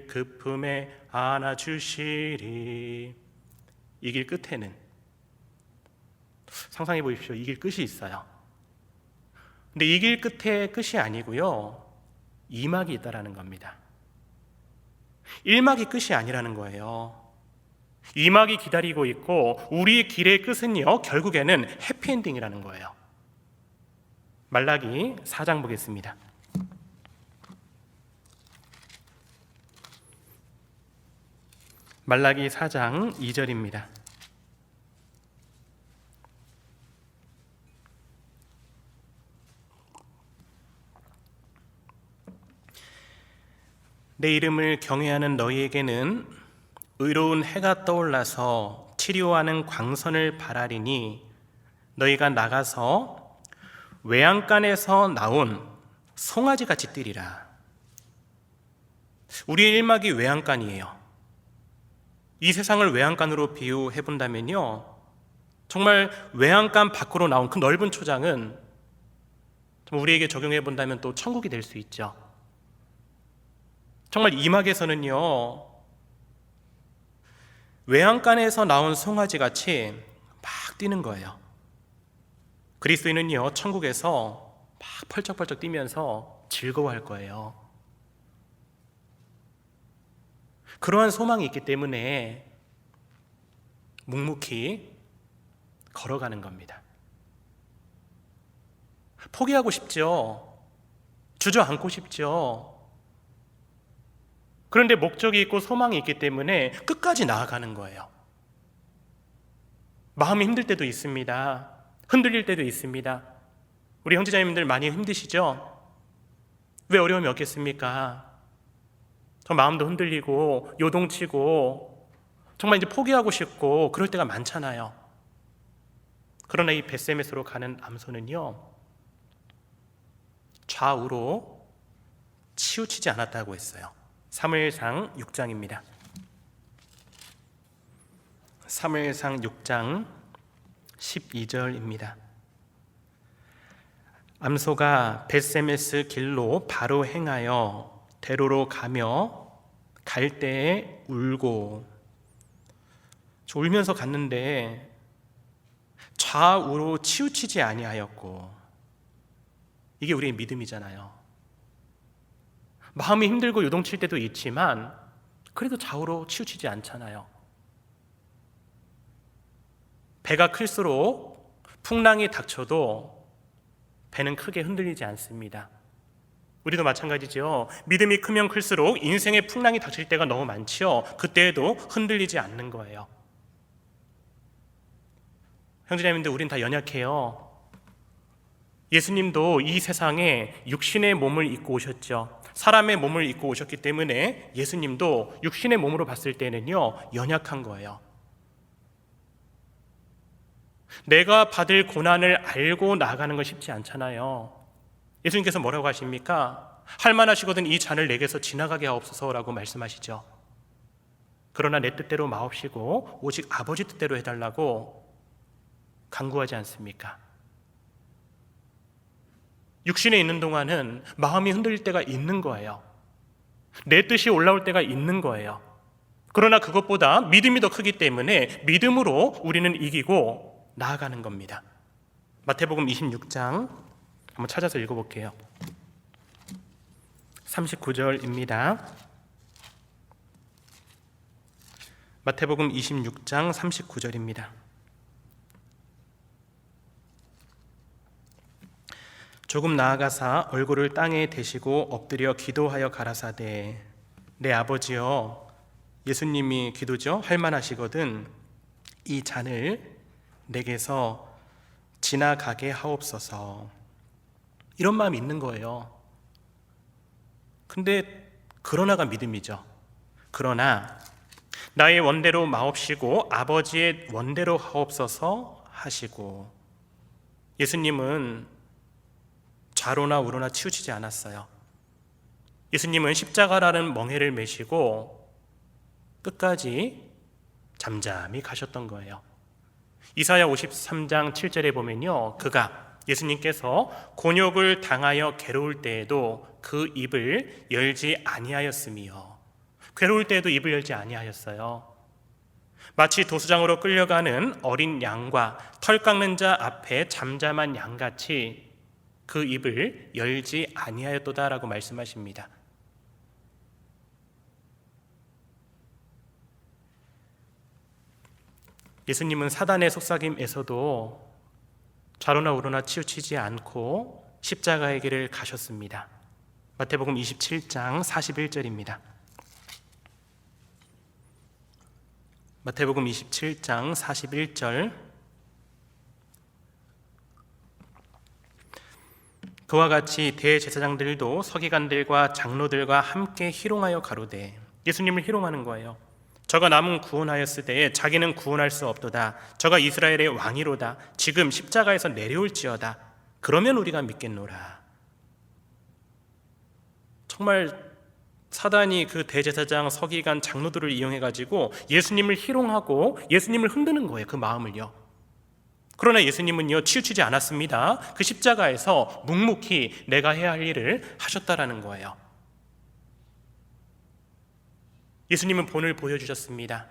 그 품에 안아주시리. 이 길 끝에는, 상상해 보십시오. 이 길 끝이 있어요. 근데 이 길 끝에 끝이 아니고요, 2막이 있다라는 겁니다. 1막이 끝이 아니라는 거예요. 2막이 기다리고 있고 우리의 길의 끝은요, 결국에는 해피엔딩이라는 거예요. 말라기 4장 보겠습니다. 말라기 4장 2절입니다. 내 이름을 경외하는 너희에게는 의로운 해가 떠올라서 치료하는 광선을 바라리니 너희가 나가서 외양간에서 나온 송아지같이 뛰리라. 우리의 1막이 외양간이에요. 이 세상을 외양간으로 비유해 본다면요, 정말 외양간 밖으로 나온 그 넓은 초장은 우리에게 적용해 본다면 또 천국이 될 수 있죠. 정말 2막에서는요, 외양간에서 나온 송아지같이 막 뛰는 거예요. 그리스도인은요, 천국에서 막 펄쩍펄쩍 뛰면서 즐거워할 거예요. 그러한 소망이 있기 때문에 묵묵히 걸어가는 겁니다. 포기하고 싶죠. 주저앉고 싶죠. 그런데 목적이 있고 소망이 있기 때문에 끝까지 나아가는 거예요. 마음이 힘들 때도 있습니다. 흔들릴 때도 있습니다. 우리 형제자매님들 많이 힘드시죠? 왜 어려움이 없겠습니까? 저 마음도 흔들리고 요동치고 정말 이제 포기하고 싶고 그럴 때가 많잖아요. 그러나 이 벳세메스로 가는 암소는요, 좌우로 치우치지 않았다고 했어요. 사무엘상 6장입니다. 사무엘상 6장 12절입니다. 암소가 벳세메스 길로 바로 행하여 대로로 가며 갈 때에 울고, 울면서 갔는데 좌우로 치우치지 아니하였고, 이게 우리의 믿음이잖아요. 마음이 힘들고 요동칠 때도 있지만 그래도 좌우로 치우치지 않잖아요. 배가 클수록 풍랑이 닥쳐도 배는 크게 흔들리지 않습니다. 우리도 마찬가지죠. 믿음이 크면 클수록 인생의 풍랑이 닥칠 때가 너무 많지요. 그때에도 흔들리지 않는 거예요. 형제자매님들, 우린 다 연약해요. 예수님도 이 세상에 육신의 몸을 입고 오셨죠. 사람의 몸을 입고 오셨기 때문에 예수님도 육신의 몸으로 봤을 때는요, 연약한 거예요. 내가 받을 고난을 알고 나아가는 건 쉽지 않잖아요. 예수님께서 뭐라고 하십니까? 할만하시거든 이 잔을 내게서 지나가게 하옵소서라고 말씀하시죠. 그러나 내 뜻대로 마옵시고 오직 아버지 뜻대로 해달라고 간구하지 않습니까? 육신에 있는 동안은 마음이 흔들릴 때가 있는 거예요. 내 뜻이 올라올 때가 있는 거예요. 그러나 그것보다 믿음이 더 크기 때문에 믿음으로 우리는 이기고 나아가는 겁니다. 마태복음 26장 한번 찾아서 읽어볼게요. 39절입니다. 마태복음 26장 39절입니다. 조금 나아가사 얼굴을 땅에 대시고 엎드려 기도하여 가라사대 내 아버지여, 예수님이 기도죠. 할만하시거든 이 잔을 내게서 지나가게 하옵소서. 이런 마음이 있는 거예요. 근데 그러나가 믿음이죠. 그러나 나의 원대로 마옵시고 아버지의 원대로 하옵소서 하시고, 예수님은 좌로나 우로나 치우치지 않았어요. 예수님은 십자가라는 멍에를 메시고 끝까지 잠잠히 가셨던 거예요. 이사야 53장 7절에 보면요, 예수님께서 곤욕을 당하여 괴로울 때에도 그 입을 열지 아니하였으며, 괴로울 때에도 입을 열지 아니하였어요. 마치 도수장으로 끌려가는 어린 양과 털 깎는 자 앞에 잠잠한 양같이 그 입을 열지 아니하였도다라고 말씀하십니다. 예수님은 사단의 속삭임에서도 좌로나 우로나 치우치지 않고 십자가의 길을 가셨습니다. 마태복음 27장 41절입니다. 마태복음 27장 41절. 그와 같이 대제사장들도 서기관들과 장로들과 함께 희롱하여 가로되, 예수님을 희롱하는 거예요. 저가 남은 구원하였으되 자기는 구원할 수 없도다. 저가 이스라엘의 왕이로다. 지금 십자가에서 내려올지어다. 그러면 우리가 믿겠노라. 정말 사단이 그 대제사장, 서기관, 장로들을 이용해가지고 예수님을 희롱하고 예수님을 흔드는 거예요. 그 마음을요. 그러나 예수님은요, 치우치지 않았습니다. 그 십자가에서 묵묵히 내가 해야 할 일을 하셨다라는 거예요. 예수님은 본을 보여주셨습니다.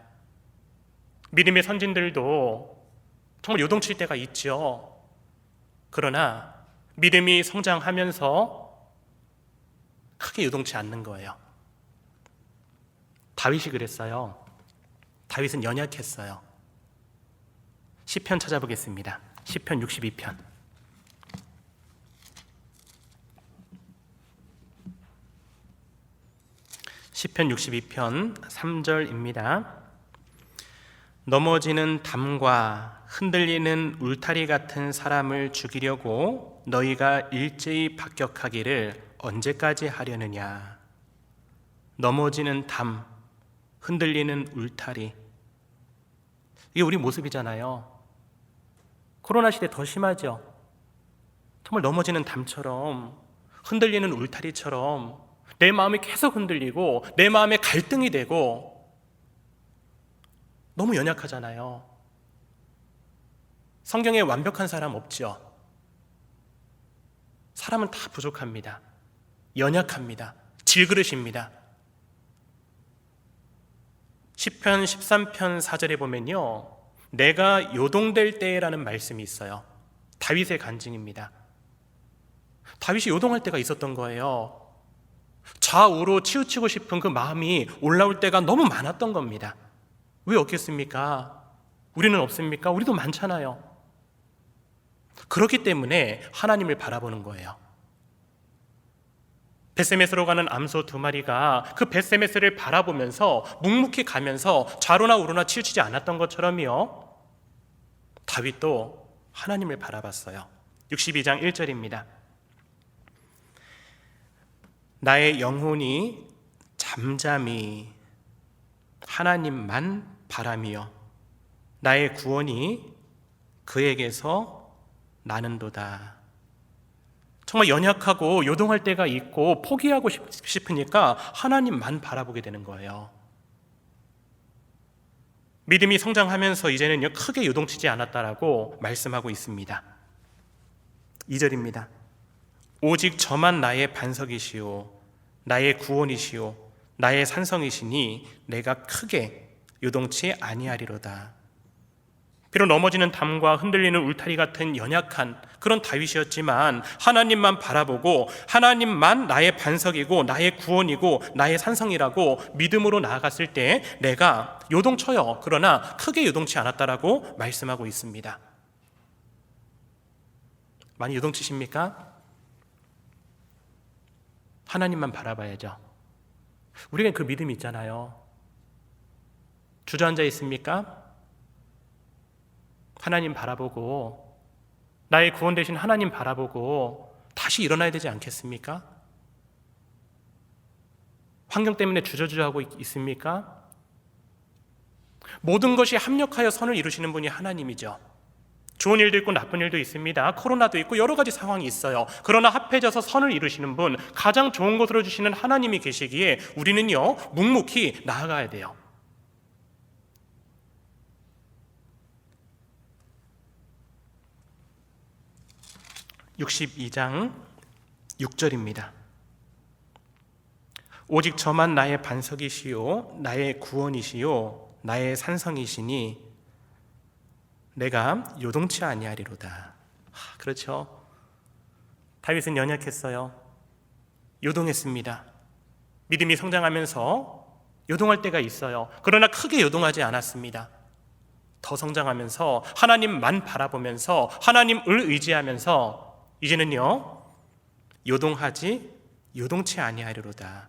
믿음의 선진들도 정말 요동칠 때가 있죠. 그러나 믿음이 성장하면서 크게 요동치 않는 거예요. 다윗이 그랬어요. 다윗은 연약했어요. 시편 찾아보겠습니다. 시편 62편. 시편 62편 3절입니다. 넘어지는 담과 흔들리는 울타리 같은 사람을 죽이려고 너희가 일제히 박격하기를 언제까지 하려느냐. 넘어지는 담, 흔들리는 울타리, 이게 우리 모습이잖아요. 코로나 시대 더 심하죠. 정말 넘어지는 담처럼, 흔들리는 울타리처럼 내 마음이 계속 흔들리고 내 마음에 갈등이 되고 너무 연약하잖아요. 성경에 완벽한 사람 없죠. 사람은 다 부족합니다. 연약합니다. 질그릇입니다. 시편 13편 4절에 보면요, 내가 요동될 때라는 말씀이 있어요. 다윗의 간증입니다. 다윗이 요동할 때가 있었던 거예요. 좌우로 치우치고 싶은 그 마음이 올라올 때가 너무 많았던 겁니다. 왜 없겠습니까? 우리는 없습니까? 우리도 많잖아요. 그렇기 때문에 하나님을 바라보는 거예요. 벳세메스로 가는 암소 2마리가 그 벳세메스를 바라보면서 묵묵히 가면서 좌로나 우로나 치우치지 않았던 것처럼요, 다윗도 하나님을 바라봤어요. 62장 1절입니다. 나의 영혼이 잠잠히 하나님만 바라며 나의 구원이 그에게서 나는도다. 정말 연약하고 요동할 때가 있고 포기하고 싶으니까 하나님만 바라보게 되는 거예요. 믿음이 성장하면서 이제는요 크게 요동치지 않았다라고 말씀하고 있습니다. 2절입니다. 오직 저만 나의 반석이시오 나의 구원이시오 나의 산성이시니 내가 크게 요동치 아니하리로다. 비록 넘어지는 담과 흔들리는 울타리 같은 연약한 그런 다윗이었지만 하나님만 바라보고 하나님만 나의 반석이고 나의 구원이고 나의 산성이라고 믿음으로 나아갔을 때 내가 요동쳐요. 그러나 크게 요동치 않았다라고 말씀하고 있습니다. 많이 요동치십니까? 하나님만 바라봐야죠. 우리가 그 믿음이 있잖아요. 주저앉아 있습니까? 하나님 바라보고 나의 구원 되신 하나님 바라보고 다시 일어나야 되지 않겠습니까? 환경 때문에 주저주저하고 있습니까? 모든 것이 합력하여 선을 이루시는 분이 하나님이죠. 좋은 일도 있고 나쁜 일도 있습니다. 코로나도 있고 여러 가지 상황이 있어요. 그러나 합해져서 선을 이루시는 분, 가장 좋은 것으로 주시는 하나님이 계시기에 우리는요 묵묵히 나아가야 돼요. (62장 6절입니다) 오직 저만 나의 반석이시요 나의 구원이시요 나의 산성이시니 내가 요동치 아니하리로다. 그렇죠. 다윗은 연약했어요. 요동했습니다. 믿음이 성장하면서 요동할 때가 있어요. 그러나 크게 요동하지 않았습니다. 더 성장하면서 하나님만 바라보면서 하나님을 의지하면서 이제는요 요동치 아니하리로다.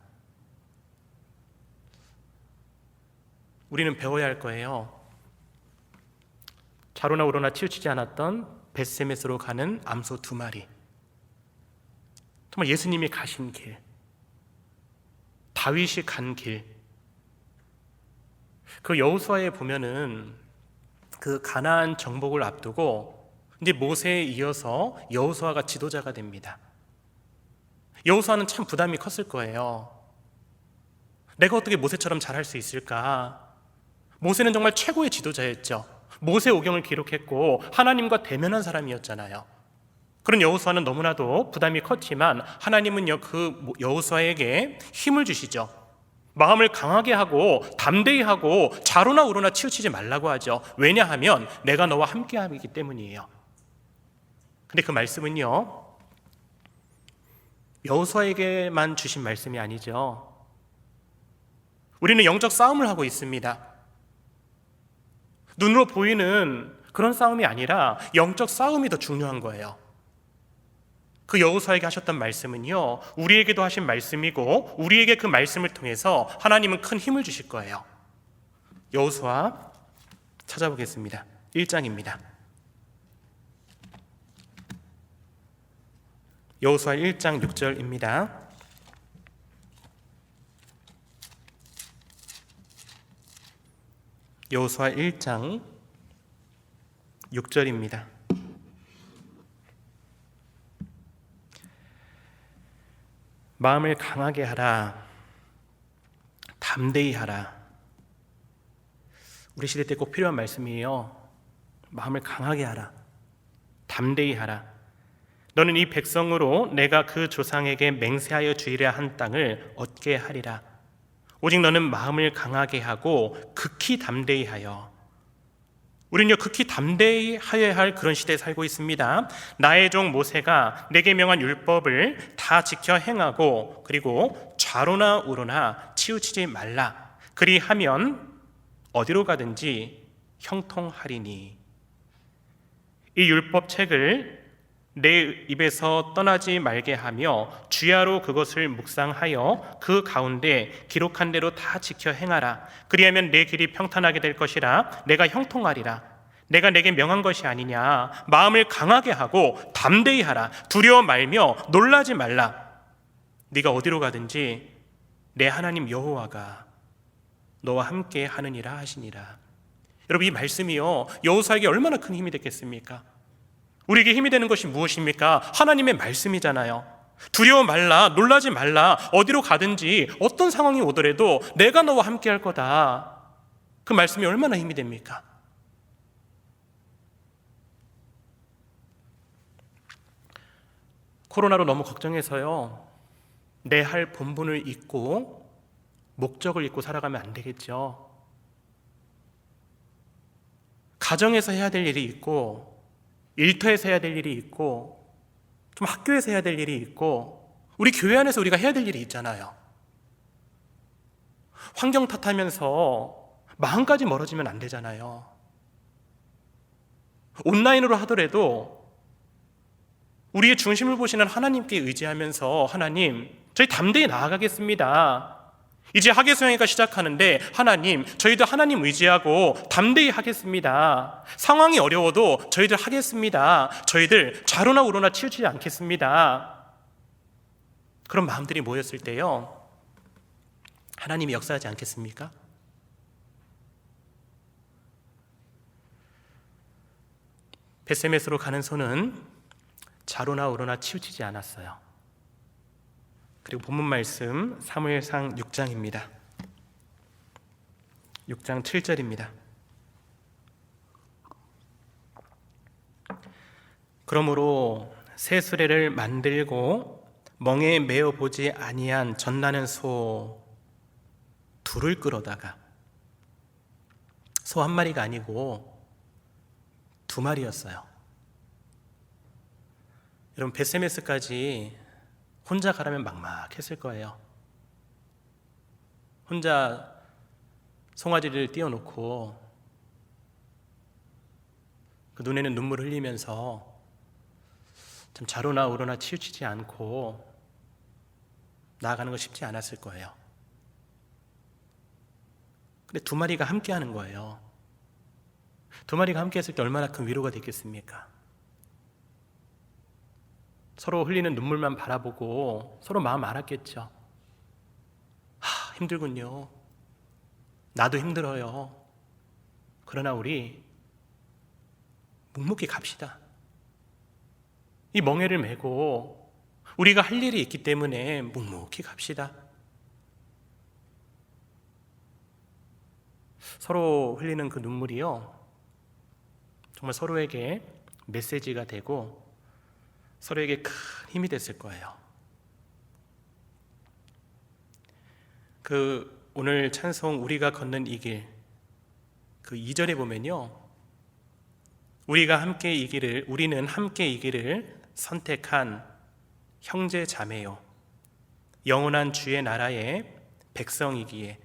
우리는 배워야 할 거예요. 좌로나 우로나 치우치지 않았던 벳세메스로 가는 암소 2마리, 정말 예수님이 가신 길, 다윗이 간 길. 그 여호수아에 보면은 그 가나안 정복을 앞두고 이제 모세에 이어서 여호수아가 지도자가 됩니다. 여호수아는 참 부담이 컸을 거예요. 내가 어떻게 모세처럼 잘할 수 있을까? 모세는 정말 최고의 지도자였죠. 모세 오경을 기록했고 하나님과 대면한 사람이었잖아요. 그런 여호수아는 너무나도 부담이 컸지만 하나님은요 그 여호수아에게 힘을 주시죠. 마음을 강하게 하고 담대히 하고 좌로나 우로나 치우치지 말라고 하죠. 왜냐하면 내가 너와 함께하기 때문이에요. 근데 그 말씀은요 여호수아에게만 주신 말씀이 아니죠. 우리는 영적 싸움을 하고 있습니다. 눈으로 보이는 그런 싸움이 아니라 영적 싸움이 더 중요한 거예요. 그 여호수아에게 하셨던 말씀은요 우리에게도 하신 말씀이고 우리에게 그 말씀을 통해서 하나님은 큰 힘을 주실 거예요. 여호수아 찾아보겠습니다. 1장입니다. 여호수아 1장 6절입니다. 여호수아 1장 6절입니다. 마음을 강하게 하라, 담대히 하라. 우리 시대 때 꼭 필요한 말씀이에요. 마음을 강하게 하라, 담대히 하라. 너는 이 백성으로 내가 그 조상에게 맹세하여 주리라 한 땅을 얻게 하리라. 오직 너는 마음을 강하게 하고 극히 담대히 하여. 우리는요 극히 담대히 하여야 할 그런 시대에 살고 있습니다. 나의 종 모세가 내게 명한 율법을 다 지켜 행하고 그리고 좌로나 우로나 치우치지 말라. 그리하면 어디로 가든지 형통하리니. 이 율법책을 내 입에서 떠나지 말게 하며 주야로 그것을 묵상하여 그 가운데 기록한 대로 다 지켜 행하라. 그리하면 내 길이 평탄하게 될 것이라. 내가 형통하리라. 내가 내게 명한 것이 아니냐. 마음을 강하게 하고 담대히 하라. 두려워 말며 놀라지 말라. 네가 어디로 가든지 내 하나님 여호와가 너와 함께 하느니라 하시니라. 여러분 이 말씀이요 여호수아에게 얼마나 큰 힘이 됐겠습니까? 우리에게 힘이 되는 것이 무엇입니까? 하나님의 말씀이잖아요. 두려워 말라, 놀라지 말라. 어디로 가든지 어떤 상황이 오더라도 내가 너와 함께 할 거다. 그 말씀이 얼마나 힘이 됩니까? 코로나로 너무 걱정해서요, 내 할 본분을 잊고 목적을 잊고 살아가면 안 되겠죠. 가정에서 해야 될 일이 있고, 일터에서 해야 될 일이 있고, 좀 학교에서 해야 될 일이 있고, 우리 교회 안에서 우리가 해야 될 일이 있잖아요. 환경 탓하면서 마음까지 멀어지면 안 되잖아요. 온라인으로 하더라도 우리의 중심을 보시는 하나님께 의지하면서, 하나님, 저희 담대히 나아가겠습니다. 이제 학예수양회가 시작하는데 하나님, 저희도 하나님 의지하고 담대히 하겠습니다. 상황이 어려워도 저희들 하겠습니다. 저희들 좌로나 우로나 치우치지 않겠습니다. 그런 마음들이 모였을 때요, 하나님이 역사하지 않겠습니까? 벳세메스로 가는 소는 좌로나 우로나 치우치지 않았어요. 그리고 본문 말씀 사무엘상 6장입니다. 6장 7절입니다. 그러므로 새 수레를 만들고 멍에 메어 보지 아니한 젖나는 소 둘을 끌어다가, 소 한 마리가 아니고 2마리였어요. 여러분, 벳세메스까지 혼자 가라면 막막했을 거예요. 혼자 송아지를 띄워놓고 그 눈에는 눈물을 흘리면서 참 좌로나 우로나 치우치지 않고 나아가는 거 쉽지 않았을 거예요. 근데 2마리가 함께 하는 거예요. 2마리가 함께 했을 때 얼마나 큰 위로가 됐겠습니까? 서로 흘리는 눈물만 바라보고 서로 마음 알았겠죠. 힘들군요. 나도 힘들어요. 그러나 우리 묵묵히 갑시다. 이 멍에를 메고 우리가 할 일이 있기 때문에 묵묵히 갑시다. 서로 흘리는 그 눈물이요, 정말 서로에게 메시지가 되고 서로에게 큰 힘이 됐을 거예요. 오늘 찬송 우리가 걷는 이 길, 그 2절에 보면요, 우리는 함께 이 길을 선택한 형제 자매요, 영원한 주의 나라의 백성이기에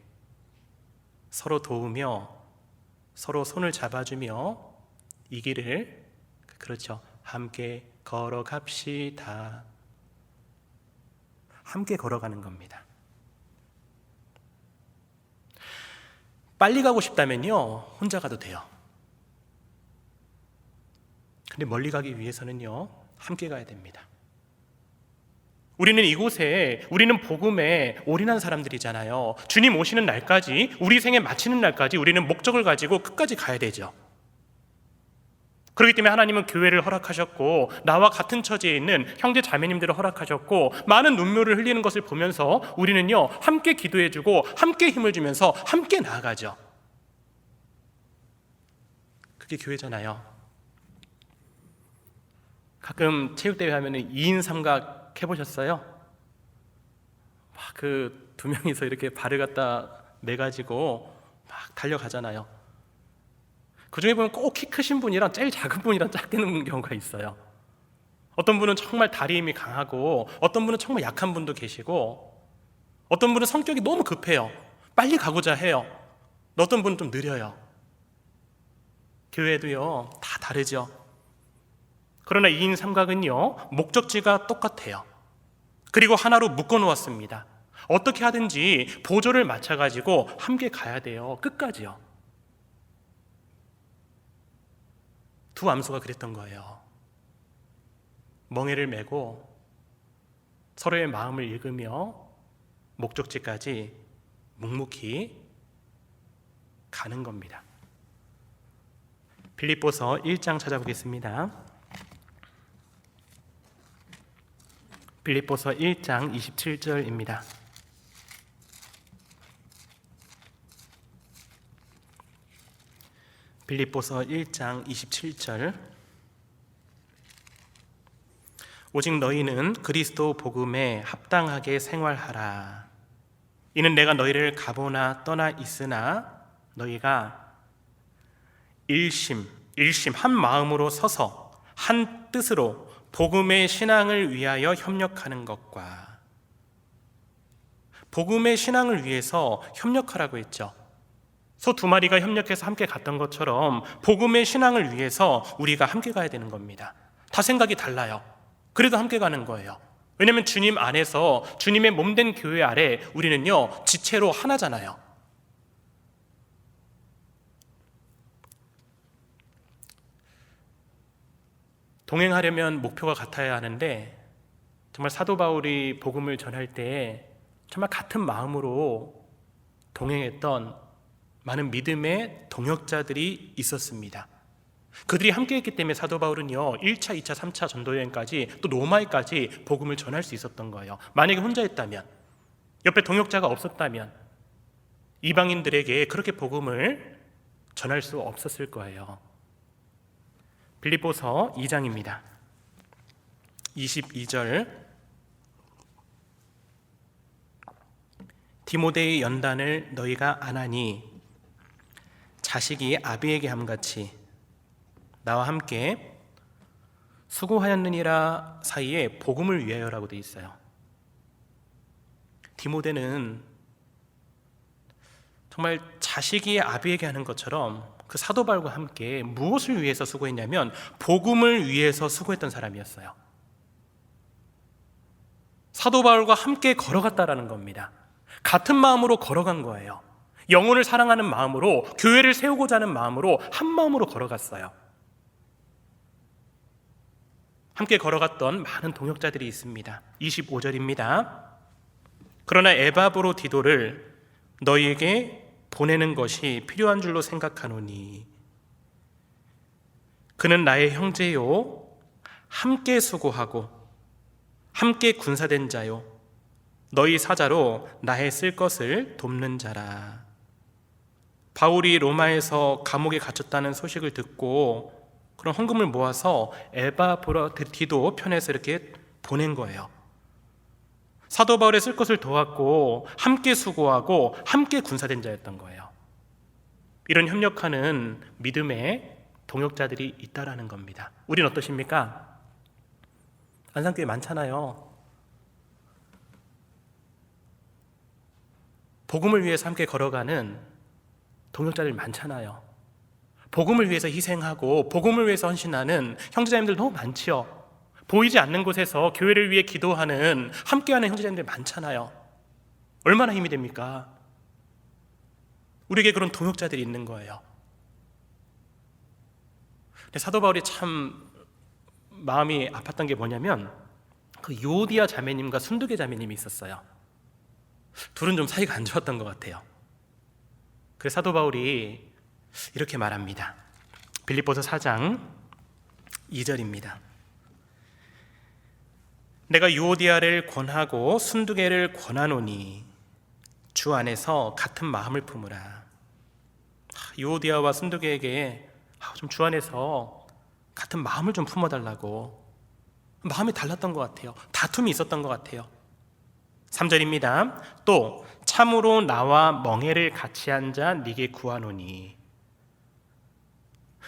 서로 도우며 서로 손을 잡아주며 이 길을, 그렇죠, 함께 걸어갑시다. 함께 걸어가는 겁니다. 빨리 가고 싶다면요, 혼자 가도 돼요. 근데 멀리 가기 위해서는요, 함께 가야 됩니다. 우리는 복음에 올인한 사람들이잖아요. 주님 오시는 날까지, 우리 생에 마치는 날까지 우리는 목적을 가지고 끝까지 가야 되죠. 그렇기 때문에 하나님은 교회를 허락하셨고, 나와 같은 처지에 있는 형제 자매님들을 허락하셨고, 많은 눈물을 흘리는 것을 보면서 우리는요, 함께 기도해주고 함께 힘을 주면서 함께 나아가죠. 그게 교회잖아요. 가끔 체육대회 하면 2인 삼각 해보셨어요? 막 그 2명이서 이렇게 발을 갖다 매가지고 막 달려가잖아요. 그 중에 보면 꼭 키 크신 분이랑 제일 작은 분이랑 작게 노는 경우가 있어요. 어떤 분은 정말 다리 힘이 강하고, 어떤 분은 정말 약한 분도 계시고, 어떤 분은 성격이 너무 급해요. 빨리 가고자 해요. 어떤 분은 좀 느려요. 교회도요, 다 다르죠. 그러나 2인 삼각은요, 목적지가 똑같아요. 그리고 하나로 묶어 놓았습니다. 어떻게 하든지 보조를 맞춰가지고 함께 가야 돼요. 끝까지요. 2 암소가 그랬던 거예요. 멍에를 메고 서로의 마음을 읽으며 목적지까지 묵묵히 가는 겁니다. 빌립보서 1장 찾아보겠습니다. 빌립보서 1장 27절입니다. 빌립보서 1장 27절. 오직 너희는 그리스도 복음에 합당하게 생활하라. 이는 내가 너희를 가보나 떠나 있으나 너희가 일심 한 마음으로 서서 한 뜻으로 복음의 신앙을 위하여 협력하는 것과, 복음의 신앙을 위해서 협력하라고 했죠. 소 두 마리가 협력해서 함께 갔던 것처럼 복음의 신앙을 위해서 우리가 함께 가야 되는 겁니다. 다 생각이 달라요. 그래도 함께 가는 거예요. 왜냐하면 주님 안에서, 주님의 몸된 교회 아래 우리는요 지체로 하나잖아요. 동행하려면 목표가 같아야 하는데, 정말 사도 바울이 복음을 전할 때 정말 같은 마음으로 동행했던 많은 믿음의 동역자들이 있었습니다. 그들이 함께했기 때문에 사도 바울은요 1차, 2차, 3차 전도여행까지, 또 로마에까지 복음을 전할 수 있었던 거예요. 만약에 혼자 했다면, 옆에 동역자가 없었다면 이방인들에게 그렇게 복음을 전할 수 없었을 거예요. 빌립보서 2장입니다. 22절. 디모데의 연단을 너희가 안하니 자식이 아비에게 함같이 나와 함께 수고하였느니라 사이에 복음을 위하여라고 되어 있어요. 디모데는 정말 자식이 아비에게 하는 것처럼 그 사도 바울과 함께 무엇을 위해서 수고했냐면 복음을 위해서 수고했던 사람이었어요. 사도 바울과 함께 걸어갔다라는 겁니다. 같은 마음으로 걸어간 거예요. 영혼을 사랑하는 마음으로, 교회를 세우고자 하는 마음으로 한 마음으로 걸어갔어요. 함께 걸어갔던 많은 동역자들이 있습니다. 25절입니다. 그러나 에바브로디도를 너희에게 보내는 것이 필요한 줄로 생각하노니 그는 나의 형제요 함께 수고하고 함께 군사된 자요 너희 사자로 나의 쓸 것을 돕는 자라. 바울이 로마에서 감옥에 갇혔다는 소식을 듣고 그런 헌금을 모아서 에바브로디도 편에서 이렇게 보낸 거예요. 사도 바울의 쓸 것을 도왔고 함께 수고하고 함께 군사된 자였던 거예요. 이런 협력하는 믿음의 동역자들이 있다라는 겁니다. 우린 어떠십니까? 안산교회 많잖아요. 복음을 위해서 함께 걸어가는 동역자들 많잖아요. 복음을 위해서 희생하고 복음을 위해서 헌신하는 형제자매들 너무 많지요. 보이지 않는 곳에서 교회를 위해 기도하는, 함께하는 형제자매들 많잖아요. 얼마나 힘이 됩니까? 우리에게 그런 동역자들이 있는 거예요. 근데 사도 바울이 참 마음이 아팠던 게 뭐냐면 그 유오디아 자매님과 순두계 자매님이 있었어요. 둘은 좀 사이가 안 좋았던 것 같아요. 그래서 사도 바울이 이렇게 말합니다. 빌립보서 4장 2절입니다. 내가 유오디아를 권하고 순두계를 권하노니 주 안에서 같은 마음을 품으라. 유오디아와 순두계에게 좀 주 안에서 같은 마음을 좀 품어달라고. 마음이 달랐던 것 같아요. 다툼이 있었던 것 같아요. 3절입니다. 또 참으로 나와 멍에를 같이 한 자 네게 구하노니.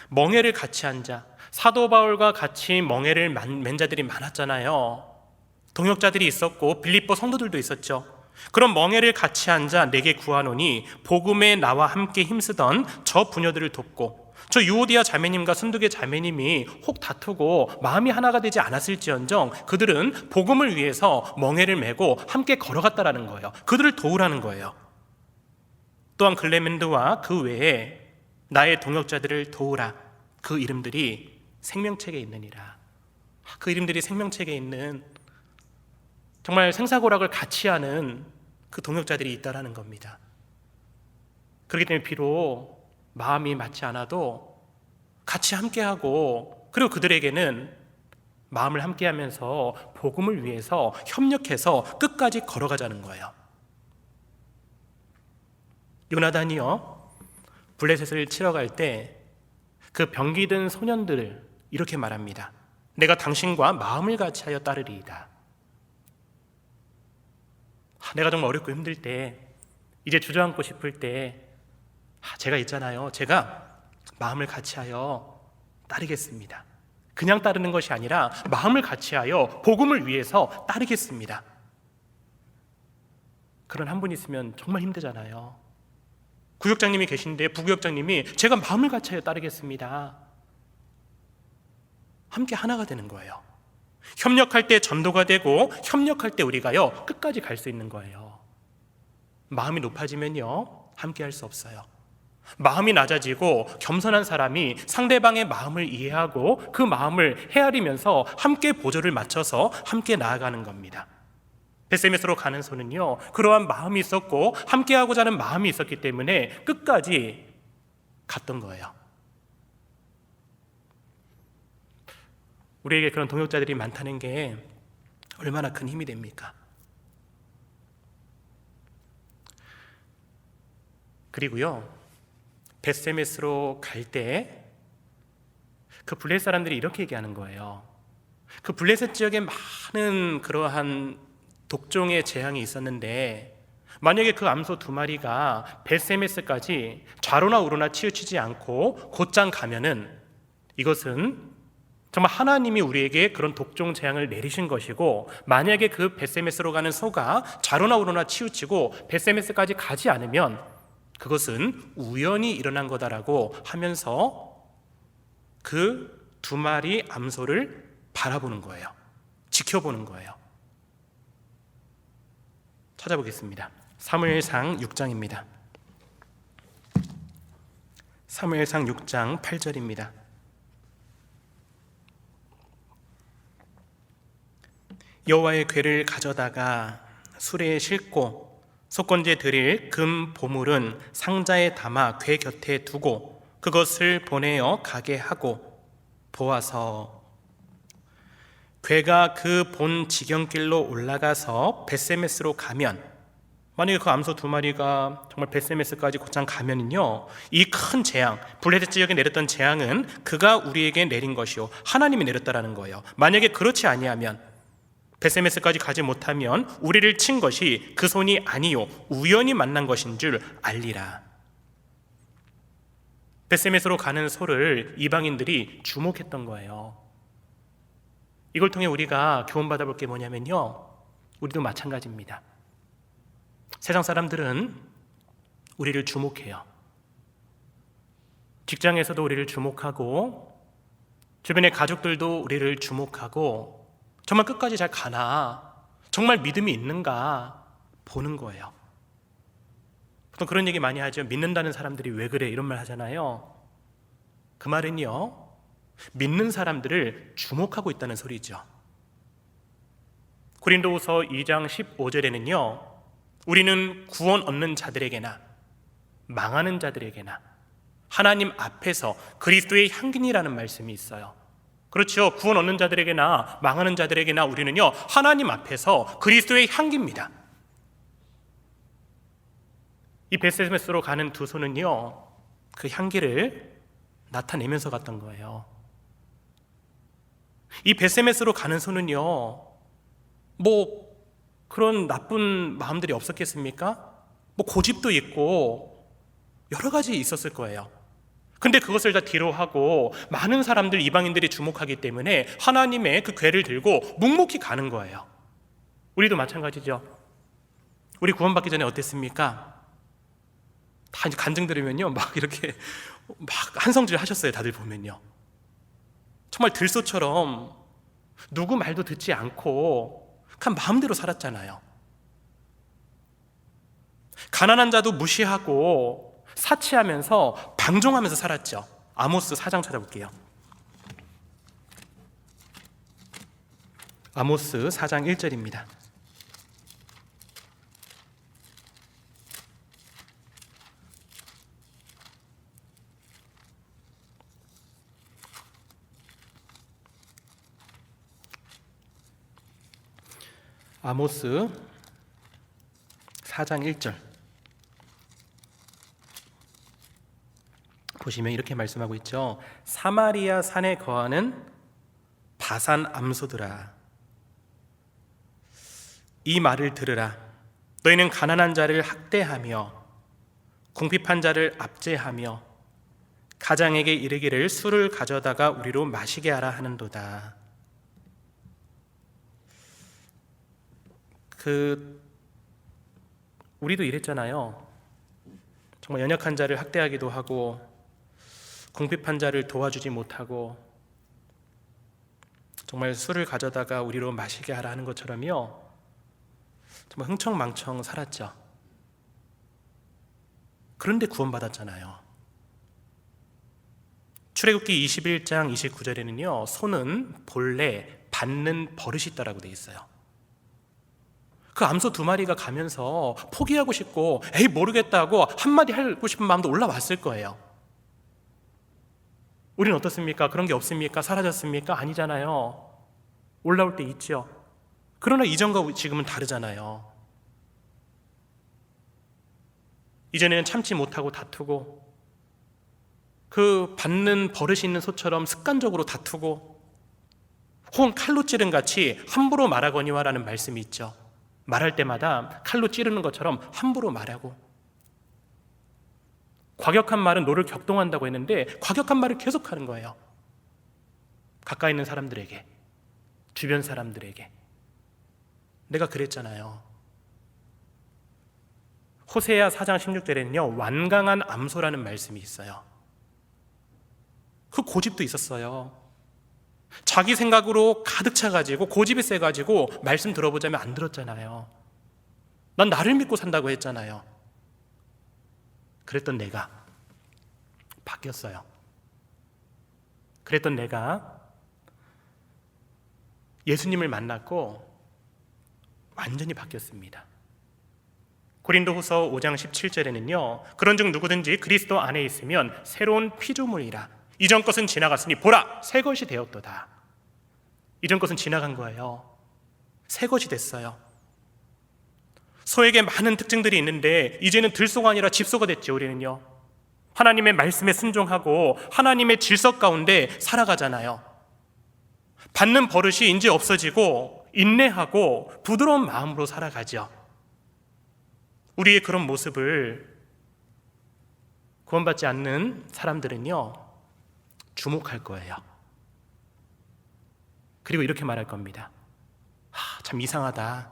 멍에를 같이 한 자, 사도 바울과 같이 멍에를 맨 자들이 많았잖아요. 동역자들이 있었고 빌립보 성도들도 있었죠. 그런 멍에를 같이 한 자 내게 구하노니 복음에 나와 함께 힘쓰던 저 부녀들을 돕고, 저 유오디아 자매님과 순두계 자매님이 혹 다투고 마음이 하나가 되지 않았을지언정 그들은 복음을 위해서 멍에를 메고 함께 걸어갔다라는 거예요. 그들을 도우라는 거예요. 또한 글레멘드와 그 외에 나의 동역자들을 도우라. 그 이름들이 생명책에 있느니라. 그 이름들이 생명책에 있는, 정말 생사고락을 같이 하는 그 동역자들이 있다라는 겁니다. 그렇기 때문에 비록 마음이 맞지 않아도 같이 함께하고, 그리고 그들에게는 마음을 함께하면서 복음을 위해서 협력해서 끝까지 걸어가자는 거예요. 요나단이요 블레셋을 치러 갈 때 그 병기 든 소년들을 이렇게 말합니다. 내가 당신과 마음을 같이하여 따르리이다. 내가 정말 어렵고 힘들 때, 이제 주저앉고 싶을 때 제가 있잖아요. 제가 마음을 같이하여 따르겠습니다. 그냥 따르는 것이 아니라 마음을 같이하여 복음을 위해서 따르겠습니다. 그런 한 분 있으면 정말 힘들잖아요. 구역장님이 계신데 부구역장님이 제가 마음을 같이하여 따르겠습니다. 함께 하나가 되는 거예요. 협력할 때 전도가 되고 협력할 때 우리가요 끝까지 갈 수 있는 거예요. 마음이 높아지면요 함께 할 수 없어요. 마음이 낮아지고 겸손한 사람이 상대방의 마음을 이해하고 그 마음을 헤아리면서 함께 보조를 맞춰서 함께 나아가는 겁니다. 베세메스로 가는 소는요 그러한 마음이 있었고 함께하고자 하는 마음이 있었기 때문에 끝까지 갔던 거예요. 우리에게 그런 동역자들이 많다는 게 얼마나 큰 힘이 됩니까? 그리고요 벳세메스로 갈 때 그 블레셋 사람들이 이렇게 얘기하는 거예요. 그 블레셋 지역에 많은 그러한 독종의 재앙이 있었는데 만약에 그 암소 2마리가 벳세메스까지 좌로나 우로나 치우치지 않고 곧장 가면은 이것은 정말 하나님이 우리에게 그런 독종 재앙을 내리신 것이고, 만약에 그 벳세메스로 가는 소가 좌로나 우로나 치우치고 벳세메스까지 가지 않으면 그것은 우연히 일어난 거다라고 하면서 그 2마리 암소를 바라보는 거예요. 지켜보는 거예요. 찾아보겠습니다. 사무엘상 6장입니다. 사무엘상 6장 8절입니다. 여호와의 궤를 가져다가 수레에 싣고 속건제 드릴 금 보물은 상자에 담아 궤 곁에 두고 그것을 보내어 가게 하고 보아서 궤가 그 본 지경길로 올라가서 벳세메스로 가면, 만약에 그 암소 2마리가 정말 벳세메스까지 곧장 가면은요 이 큰 재앙, 블레셋 지역에 내렸던 재앙은 그가 우리에게 내린 것이요 하나님이 내렸다라는 거예요. 만약에 그렇지 아니하면, 벳세메스까지 가지 못하면 우리를 친 것이 그 손이 아니요 우연히 만난 것인 줄 알리라. 벳세메스로 가는 소를 이방인들이 주목했던 거예요. 이걸 통해 우리가 교훈받아 볼 게 뭐냐면요, 우리도 마찬가지입니다. 세상 사람들은 우리를 주목해요. 직장에서도 우리를 주목하고 주변의 가족들도 우리를 주목하고 정말 끝까지 잘 가나, 정말 믿음이 있는가 보는 거예요. 보통 그런 얘기 많이 하죠. 믿는다는 사람들이 왜 그래 이런 말 하잖아요. 그 말은요 믿는 사람들을 주목하고 있다는 소리죠. 고린도후서 2장 15절에는요 우리는 구원 얻는 자들에게나 망하는 자들에게나 하나님 앞에서 그리스도의 향기니라는 말씀이 있어요. 그렇죠. 구원 얻는 자들에게나 망하는 자들에게나 우리는요 하나님 앞에서 그리스도의 향기입니다. 이 벳세메스로 가는 2소는요 그 향기를 나타내면서 갔던 거예요. 이 벳세메스로 가는 소는요 뭐 그런 나쁜 마음들이 없었겠습니까? 뭐 고집도 있고 여러 가지 있었을 거예요. 근데 그것을 다 뒤로 하고 많은 사람들, 이방인들이 주목하기 때문에 하나님의 그 궤를 들고 묵묵히 가는 거예요. 우리도 마찬가지죠. 우리 구원받기 전에 어땠습니까? 다 이제 간증 들으면요 막 이렇게 막 한성질 하셨어요. 다들 보면요 정말 들소처럼 누구 말도 듣지 않고 그냥 마음대로 살았잖아요. 가난한 자도 무시하고 사치하면서 방종하면서 살았죠. 아모스 4장 찾아볼게요. 아모스 4장 1절입니다. 아모스 4장 1절. 보시면 이렇게 말씀하고 있죠. 사마리아 산에 거하는 바산 암소들아, 이 말을 들으라. 너희는 가난한 자를 학대하며 궁핍한 자를 압제하며 가장에게 이르기를 술을 가져다가 우리로 마시게 하라 하는도다. 우리도 이랬잖아요. 정말 연약한 자를 학대하기도 하고 궁핍한 자를 도와주지 못하고 정말 술을 가져다가 우리로 마시게 하라 하는 것처럼요, 정말 흥청망청 살았죠. 그런데 구원받았잖아요. 출애굽기 21장 29절에는요 소는 본래 받는 버릇이 있다라고 돼 있어요. 그 암소 2마리가 가면서 포기하고 싶고 에이 모르겠다고 한마디 하고 싶은 마음도 올라왔을 거예요. 우리는 어떻습니까? 그런 게 없습니까? 사라졌습니까? 아니잖아요. 올라올 때 있죠. 그러나 이전과 지금은 다르잖아요. 이전에는 참지 못하고 다투고 그 받는 버릇이 있는 소처럼 습관적으로 다투고 혹은 칼로 찌른 같이 함부로 말하거니와라는 말씀이 있죠. 말할 때마다 칼로 찌르는 것처럼 함부로 말하고, 과격한 말은 노를 격동한다고 했는데 과격한 말을 계속하는 거예요. 가까이 있는 사람들에게, 주변 사람들에게. 내가 그랬잖아요. 호세아 4장 16절에는요 완강한 암소라는 말씀이 있어요. 그 고집도 있었어요. 자기 생각으로 가득 차가지고 고집이 세가지고 말씀 들어보자면 안 들었잖아요. 난 나를 믿고 산다고 했잖아요. 그랬던 내가 바뀌었어요. 그랬던 내가 예수님을 만났고 완전히 바뀌었습니다. 고린도후서 5장 17절에는요 그런즉 누구든지 그리스도 안에 있으면 새로운 피조물이라. 이전 것은 지나갔으니 보라 새 것이 되었도다. 이전 것은 지나간 거예요. 새 것이 됐어요. 소에게 많은 특징들이 있는데 이제는 들소가 아니라 집소가 됐죠. 우리는요 하나님의 말씀에 순종하고 하나님의 질서 가운데 살아가잖아요. 받는 버릇이 이제 없어지고 인내하고 부드러운 마음으로 살아가죠. 우리의 그런 모습을 구원받지 않는 사람들은요 주목할 거예요. 그리고 이렇게 말할 겁니다. 참 이상하다.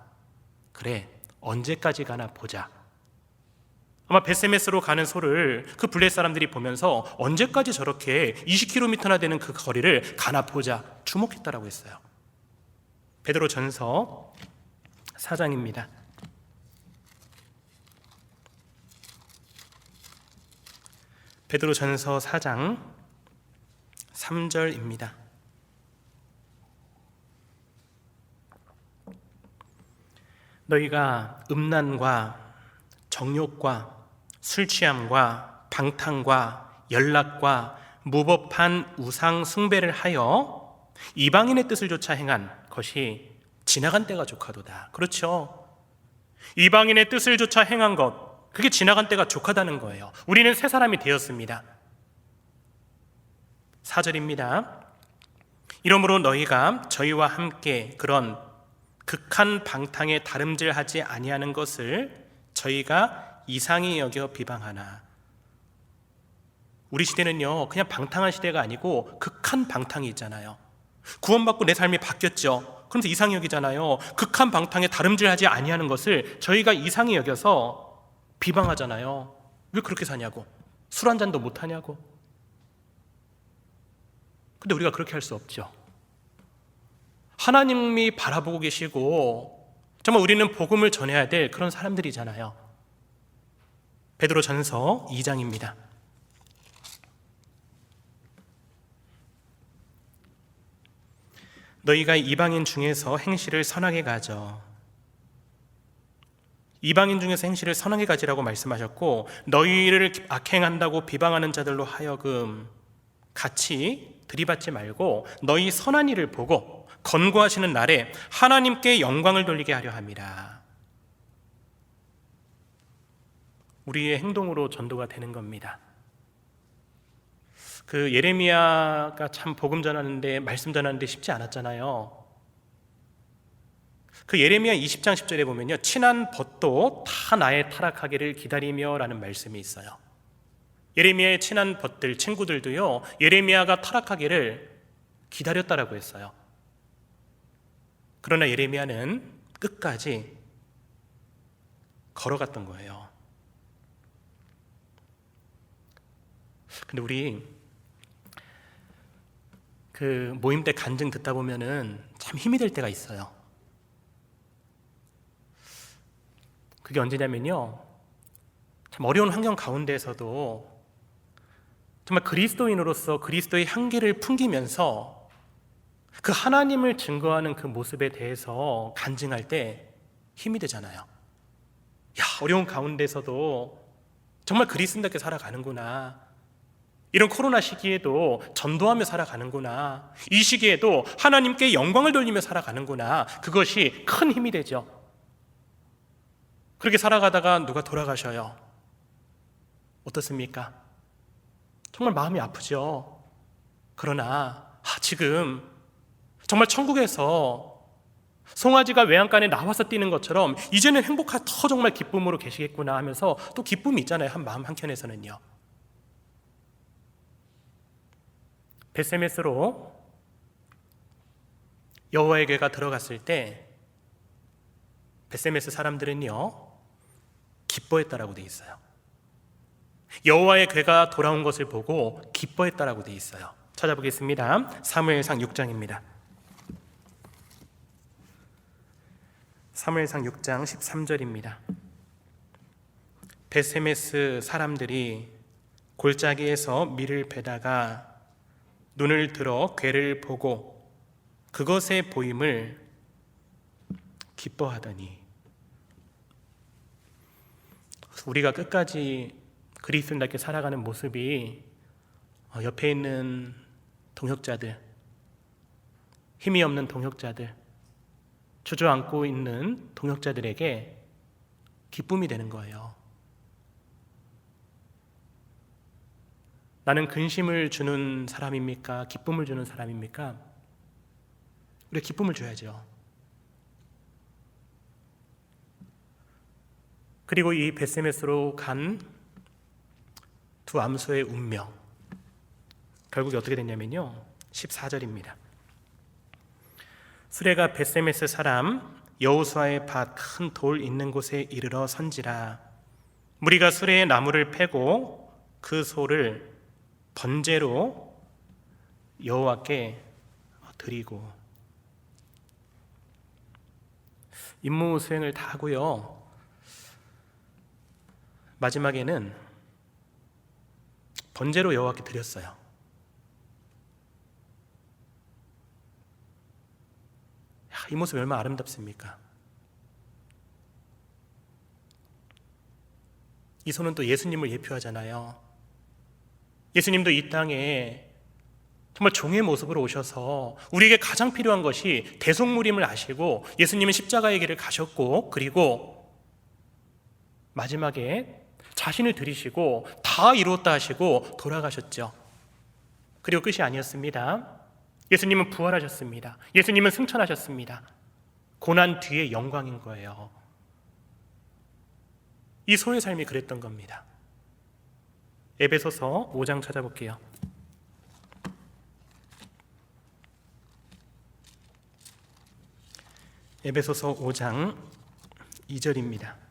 그래, 언제까지 가나 보자. 아마 베세메스로 가는 소를 그 블레 사람들이 보면서 언제까지 저렇게 20km나 되는 그 거리를 가나 보자 주목했다라고 했어요. 베드로 전서 4장입니다. 베드로 전서 4장 3절입니다. 너희가 음란과 정욕과 술취함과 방탕과 연락과 무법한 우상 숭배를 하여 이방인의 뜻을 조차 행한 것이 지나간 때가 조카도다. 그렇죠. 이방인의 뜻을 조차 행한 것, 그게 지나간 때가 조카다는 거예요. 우리는 새 사람이 되었습니다. 4절입니다. 이러므로 너희가 저희와 함께 그런 극한 방탕에 다름질하지 아니하는 것을 저희가 이상히 여겨 비방하나. 우리 시대는요 그냥 방탕한 시대가 아니고 극한 방탕이 있잖아요. 구원받고 내 삶이 바뀌었죠. 그러면서 이상히 여기잖아요. 극한 방탕에 다름질하지 아니하는 것을 저희가 이상히 여겨서 비방하잖아요. 왜 그렇게 사냐고. 술 한 잔도 못 하냐고. 근데 우리가 그렇게 할 수 없죠. 하나님이 바라보고 계시고 정말 우리는 복음을 전해야 될 그런 사람들이잖아요. 베드로 전서 2장입니다. 너희가 이방인 중에서 행실을 선하게 가져. 이방인 중에서 행실을 선하게 가지라고 말씀하셨고, 너희를 악행한다고 비방하는 자들로 하여금 같이 들이받지 말고 너희 선한 일을 보고 건고하시는 날에 하나님께 영광을 돌리게 하려 함이라. 우리의 행동으로 전도가 되는 겁니다. 그 예레미야가 참 복음 전하는데, 말씀 전하는데 쉽지 않았잖아요. 그 예레미야 20장 10절에 보면요, 친한 벗도 다 나의 타락하기를 기다리며 라는 말씀이 있어요. 예레미야의 친한 벗들, 친구들도요, 예레미야가 타락하기를 기다렸다라고 했어요. 그러나 예레미야는 끝까지 걸어갔던 거예요. 근데 우리 그 모임 때 간증 듣다 보면은 참 힘이 될 때가 있어요. 그게 언제냐면요, 참 어려운 환경 가운데에서도 정말 그리스도인으로서 그리스도의 향기를 풍기면서 그 하나님을 증거하는 그 모습에 대해서 간증할 때 힘이 되잖아요. 야, 어려운 가운데서도 정말 그리스도인답게 살아가는구나. 이런 코로나 시기에도 전도하며 살아가는구나. 이 시기에도 하나님께 영광을 돌리며 살아가는구나. 그것이 큰 힘이 되죠. 그렇게 살아가다가 누가 돌아가셔요. 어떻습니까? 정말 마음이 아프죠. 그러나 지금 정말 천국에서 송아지가 외양간에 나와서 뛰는 것처럼 이제는 행복한 더 정말 기쁨으로 계시겠구나 하면서 또 기쁨이 있잖아요. 한 마음 한켠에서는요. 벳세메스로 여호와의 궤가 들어갔을 때 벳세메스 사람들은요, 기뻐했다라고 돼 있어요. 여호와의 궤가 돌아온 것을 보고 기뻐했다라고 돼 있어요. 찾아보겠습니다. 사무엘상 6장입니다. 사무엘상 6장 13절입니다. 벳세메스 사람들이 골짜기에서 밀을 베다가 눈을 들어 궤를 보고 그것의 보임을 기뻐하더니. 우리가 끝까지 그리스도인답게 살아가는 모습이 옆에 있는 동역자들, 힘이 없는 동역자들, 주저앉고 있는 동역자들에게 기쁨이 되는 거예요. 나는 근심을 주는 사람입니까? 기쁨을 주는 사람입니까? 우리가 기쁨을 줘야죠. 그리고 이 벳세메스로 간 두 암소의 운명, 결국에 어떻게 됐냐면요, 14절입니다. 수레가 벳세메스 사람 여호수아의 밭 큰 돌 있는 곳에 이르러 선지라. 무리가 수레의 나무를 패고 그 소를 번제로 여호와께 드리고. 임무 수행을 다 하고요, 마지막에는 번제로 여호와께 드렸어요. 이 모습이 얼마나 아름답습니까? 이 소는 또 예수님을 예표하잖아요. 예수님도 이 땅에 정말 종의 모습으로 오셔서 우리에게 가장 필요한 것이 대속물임을 아시고 예수님은 십자가의 길을 가셨고, 그리고 마지막에 자신을 들이시고 다 이루었다 하시고 돌아가셨죠. 그리고 끝이 아니었습니다. 예수님은 부활하셨습니다. 예수님은 승천하셨습니다. 고난 뒤의 영광인 거예요. 이 소의 삶이 그랬던 겁니다. 에베소서 5장 찾아볼게요. 에베소서 5장 2절입니다.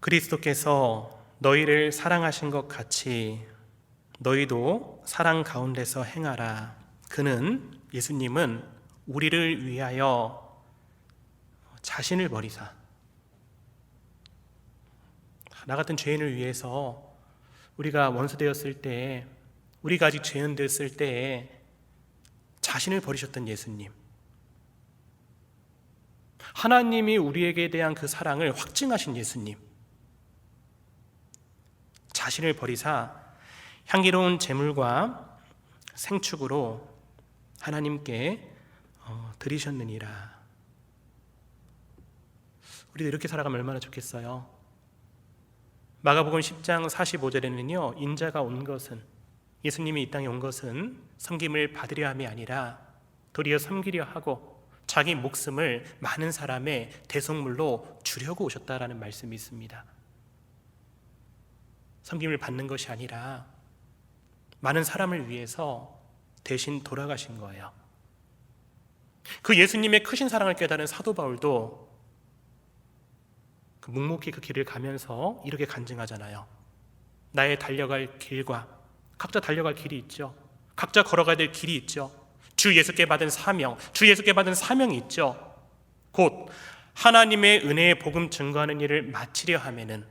그리스도께서 너희를 사랑하신 것 같이 너희도 사랑 가운데서 행하라. 그는, 예수님은 우리를 위하여 자신을 버리사, 나 같은 죄인을 위해서, 우리가 원수되었을 때, 우리가 아직 죄인 됐을 때에 자신을 버리셨던 예수님, 하나님이 우리에게 대한 그 사랑을 확증하신 예수님, 자신을 버리사 향기로운 제물과 생축으로 하나님께 드리셨느니라. 우리도 이렇게 살아가면 얼마나 좋겠어요. 마가복음 10장 45절에는요, 인자가 온 것은, 예수님이 이 땅에 온 것은 섬김을 받으려 함이 아니라 도리어 섬기려 하고 자기 목숨을 많은 사람의 대속물로 주려고 오셨다라는 말씀이 있습니다. 섬김을 받는 것이 아니라 많은 사람을 위해서 대신 돌아가신 거예요. 그 예수님의 크신 사랑을 깨달은 사도 바울도 묵묵히 그 길을 가면서 이렇게 간증하잖아요. 나의 달려갈 길과, 각자 달려갈 길이 있죠. 각자 걸어가야 될 길이 있죠. 주 예수께 받은 사명, 주 예수께 받은 사명이 있죠. 곧 하나님의 은혜의 복음 증거하는 일을 마치려 하면은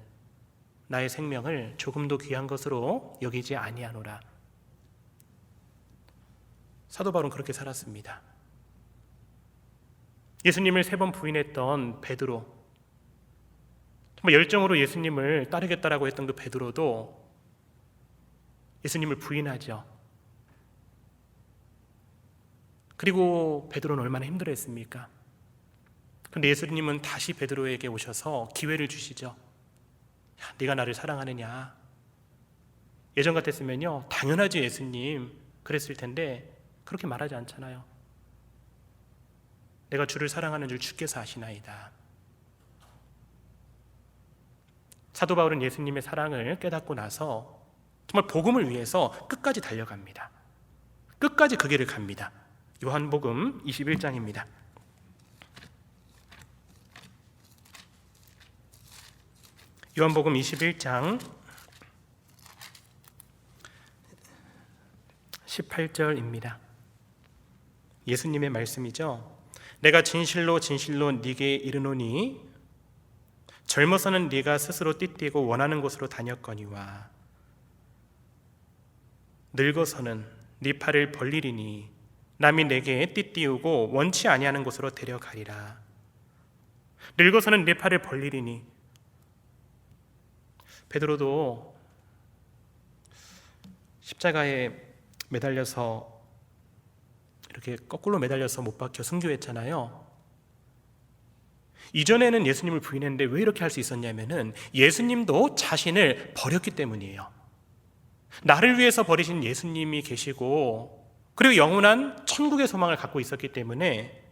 나의 생명을 조금도 귀한 것으로 여기지 아니하노라. 사도 바울은 그렇게 살았습니다. 예수님을 3번 부인했던 베드로, 정말 열정으로 예수님을 따르겠다라고 했던 그 베드로도 예수님을 부인하죠. 그리고 베드로는 얼마나 힘들어했습니까? 그런데 예수님은 다시 베드로에게 오셔서 기회를 주시죠. 야, 네가 나를 사랑하느냐? 예전 같았으면요, 당연하지 예수님, 그랬을 텐데 그렇게 말하지 않잖아요. 내가 주를 사랑하는 줄 주께서 아시나이다. 사도 바울은 예수님의 사랑을 깨닫고 나서 정말 복음을 위해서 끝까지 달려갑니다. 끝까지 그 길을 갑니다. 요한복음 21장입니다. 요한복음 21장 18절입니다. 예수님의 말씀이죠. 내가 진실로 진실로 네게 이르노니 젊어서는 네가 스스로 띠띠고 원하는 곳으로 다녔거니와 늙어서는 네 팔을 벌리리니 남이 내게 띠띠우고 원치 아니하는 곳으로 데려가리라. 늙어서는 네 팔을 벌리리니, 베드로도 십자가에 매달려서 이렇게 거꾸로 매달려서 못 박혀 순교했잖아요. 이전에는 예수님을 부인했는데 왜 이렇게 할 수 있었냐면은 예수님도 자신을 버렸기 때문이에요. 나를 위해서 버리신 예수님이 계시고 그리고 영원한 천국의 소망을 갖고 있었기 때문에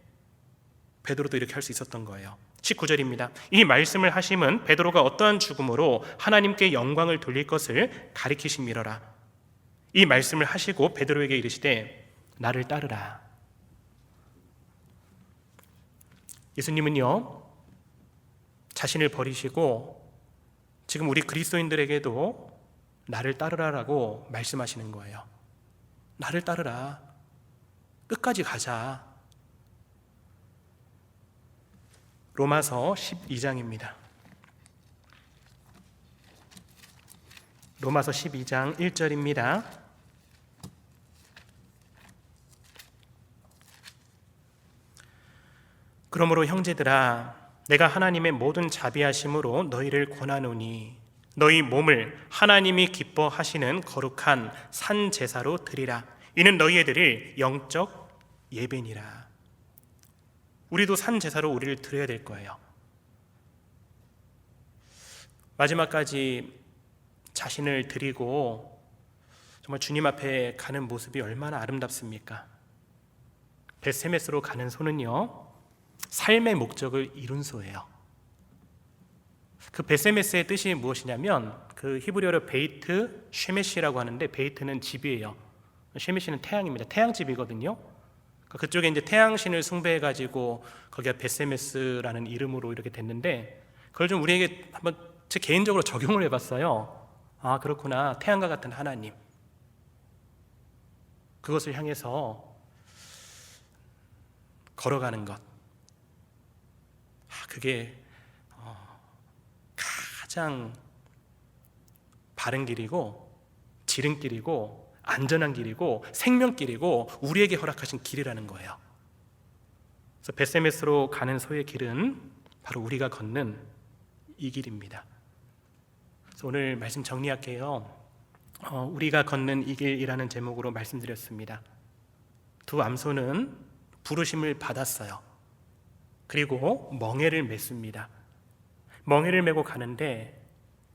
베드로도 이렇게 할 수 있었던 거예요. 19절입니다. 이 말씀을 하심은 베드로가 어떠한 죽음으로 하나님께 영광을 돌릴 것을 가리키심이러라. 이 말씀을 하시고 베드로에게 이르시되 나를 따르라. 예수님은요, 자신을 버리시고 지금 우리 그리스도인들에게도 나를 따르라라고 말씀하시는 거예요. 나를 따르라. 끝까지 가자. 로마서 12장입니다. 로마서 12장 1절입니다. 그러므로 형제들아, 내가 하나님의 모든 자비하심으로 너희를 권하노니 너희 몸을 하나님이 기뻐하시는 거룩한 산 제사로 드리라. 이는 너희의 드릴 영적 예배니라. 우리도 산 제사로 우리를 드려야 될 거예요. 마지막까지 자신을 드리고 정말 주님 앞에 가는 모습이 얼마나 아름답습니까? 벳세메스로 가는 소는요, 삶의 목적을 이룬 소예요. 그 벳세메스의 뜻이 무엇이냐면 그 히브리어로 베이트 쉐메시라고 하는데, 베이트는 집이에요. 쉐메시는 태양입니다. 태양집이거든요. 그쪽에 이제 태양신을 숭배해가지고 거기가 벳세메스라는 이름으로 이렇게 됐는데, 그걸 좀 우리에게 한번 제 개인적으로 적용을 해봤어요. 아, 그렇구나. 태양과 같은 하나님, 그것을 향해서 걸어가는 것, 그게 가장 바른 길이고 지름길이고 안전한 길이고 생명길이고 우리에게 허락하신 길이라는 거예요. 그래서 벳세메스로 가는 소의 길은 바로 우리가 걷는 이 길입니다. 그래서 오늘 말씀 정리할게요. 우리가 걷는 이 길이라는 제목으로 말씀드렸습니다. 두 암소는 부르심을 받았어요. 그리고 멍에를 맸습니다. 멍에를 메고 가는데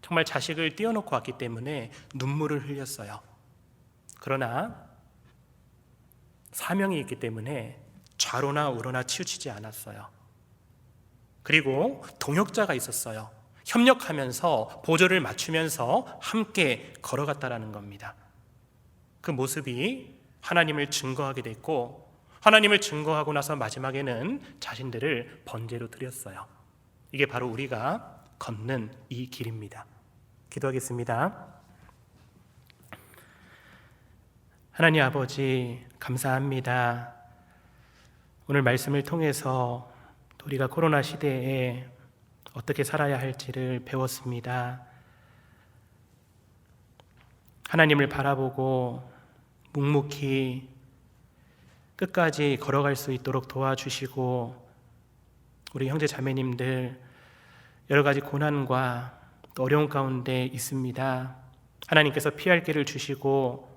정말 자식을 띄워놓고 왔기 때문에 눈물을 흘렸어요. 그러나 사명이 있기 때문에 좌로나 우로나 치우치지 않았어요. 그리고 동역자가 있었어요. 협력하면서 보조를 맞추면서 함께 걸어갔다라는 겁니다. 그 모습이 하나님을 증거하게 됐고, 하나님을 증거하고 나서 마지막에는 자신들을 번제로 드렸어요. 이게 바로 우리가 걷는 이 길입니다. 기도하겠습니다. 하나님 아버지, 감사합니다. 오늘 말씀을 통해서 우리가 코로나 시대에 어떻게 살아야 할지를 배웠습니다. 하나님을 바라보고 묵묵히 끝까지 걸어갈 수 있도록 도와주시고, 우리 형제 자매님들 여러 가지 고난과 또 어려운 가운데 있습니다. 하나님께서 피할 길을 주시고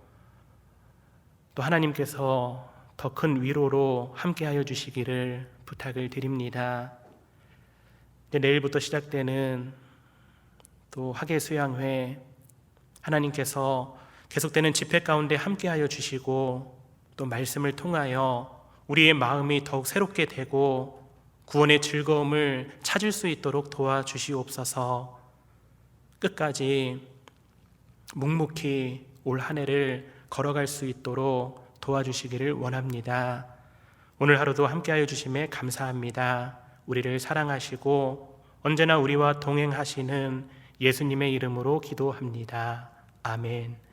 또 하나님께서 더 큰 위로로 함께하여 주시기를 부탁을 드립니다. 이제 내일부터 시작되는 또 학예 수양회, 하나님께서 계속되는 집회 가운데 함께하여 주시고 또 말씀을 통하여 우리의 마음이 더욱 새롭게 되고 구원의 즐거움을 찾을 수 있도록 도와주시옵소서. 끝까지 묵묵히 올 한 해를 걸어갈 수 있도록 도와주시기를 원합니다. 오늘 하루도 함께하여 주심에 감사합니다. 우리를 사랑하시고 언제나 우리와 동행하시는 예수님의 이름으로 기도합니다. 아멘.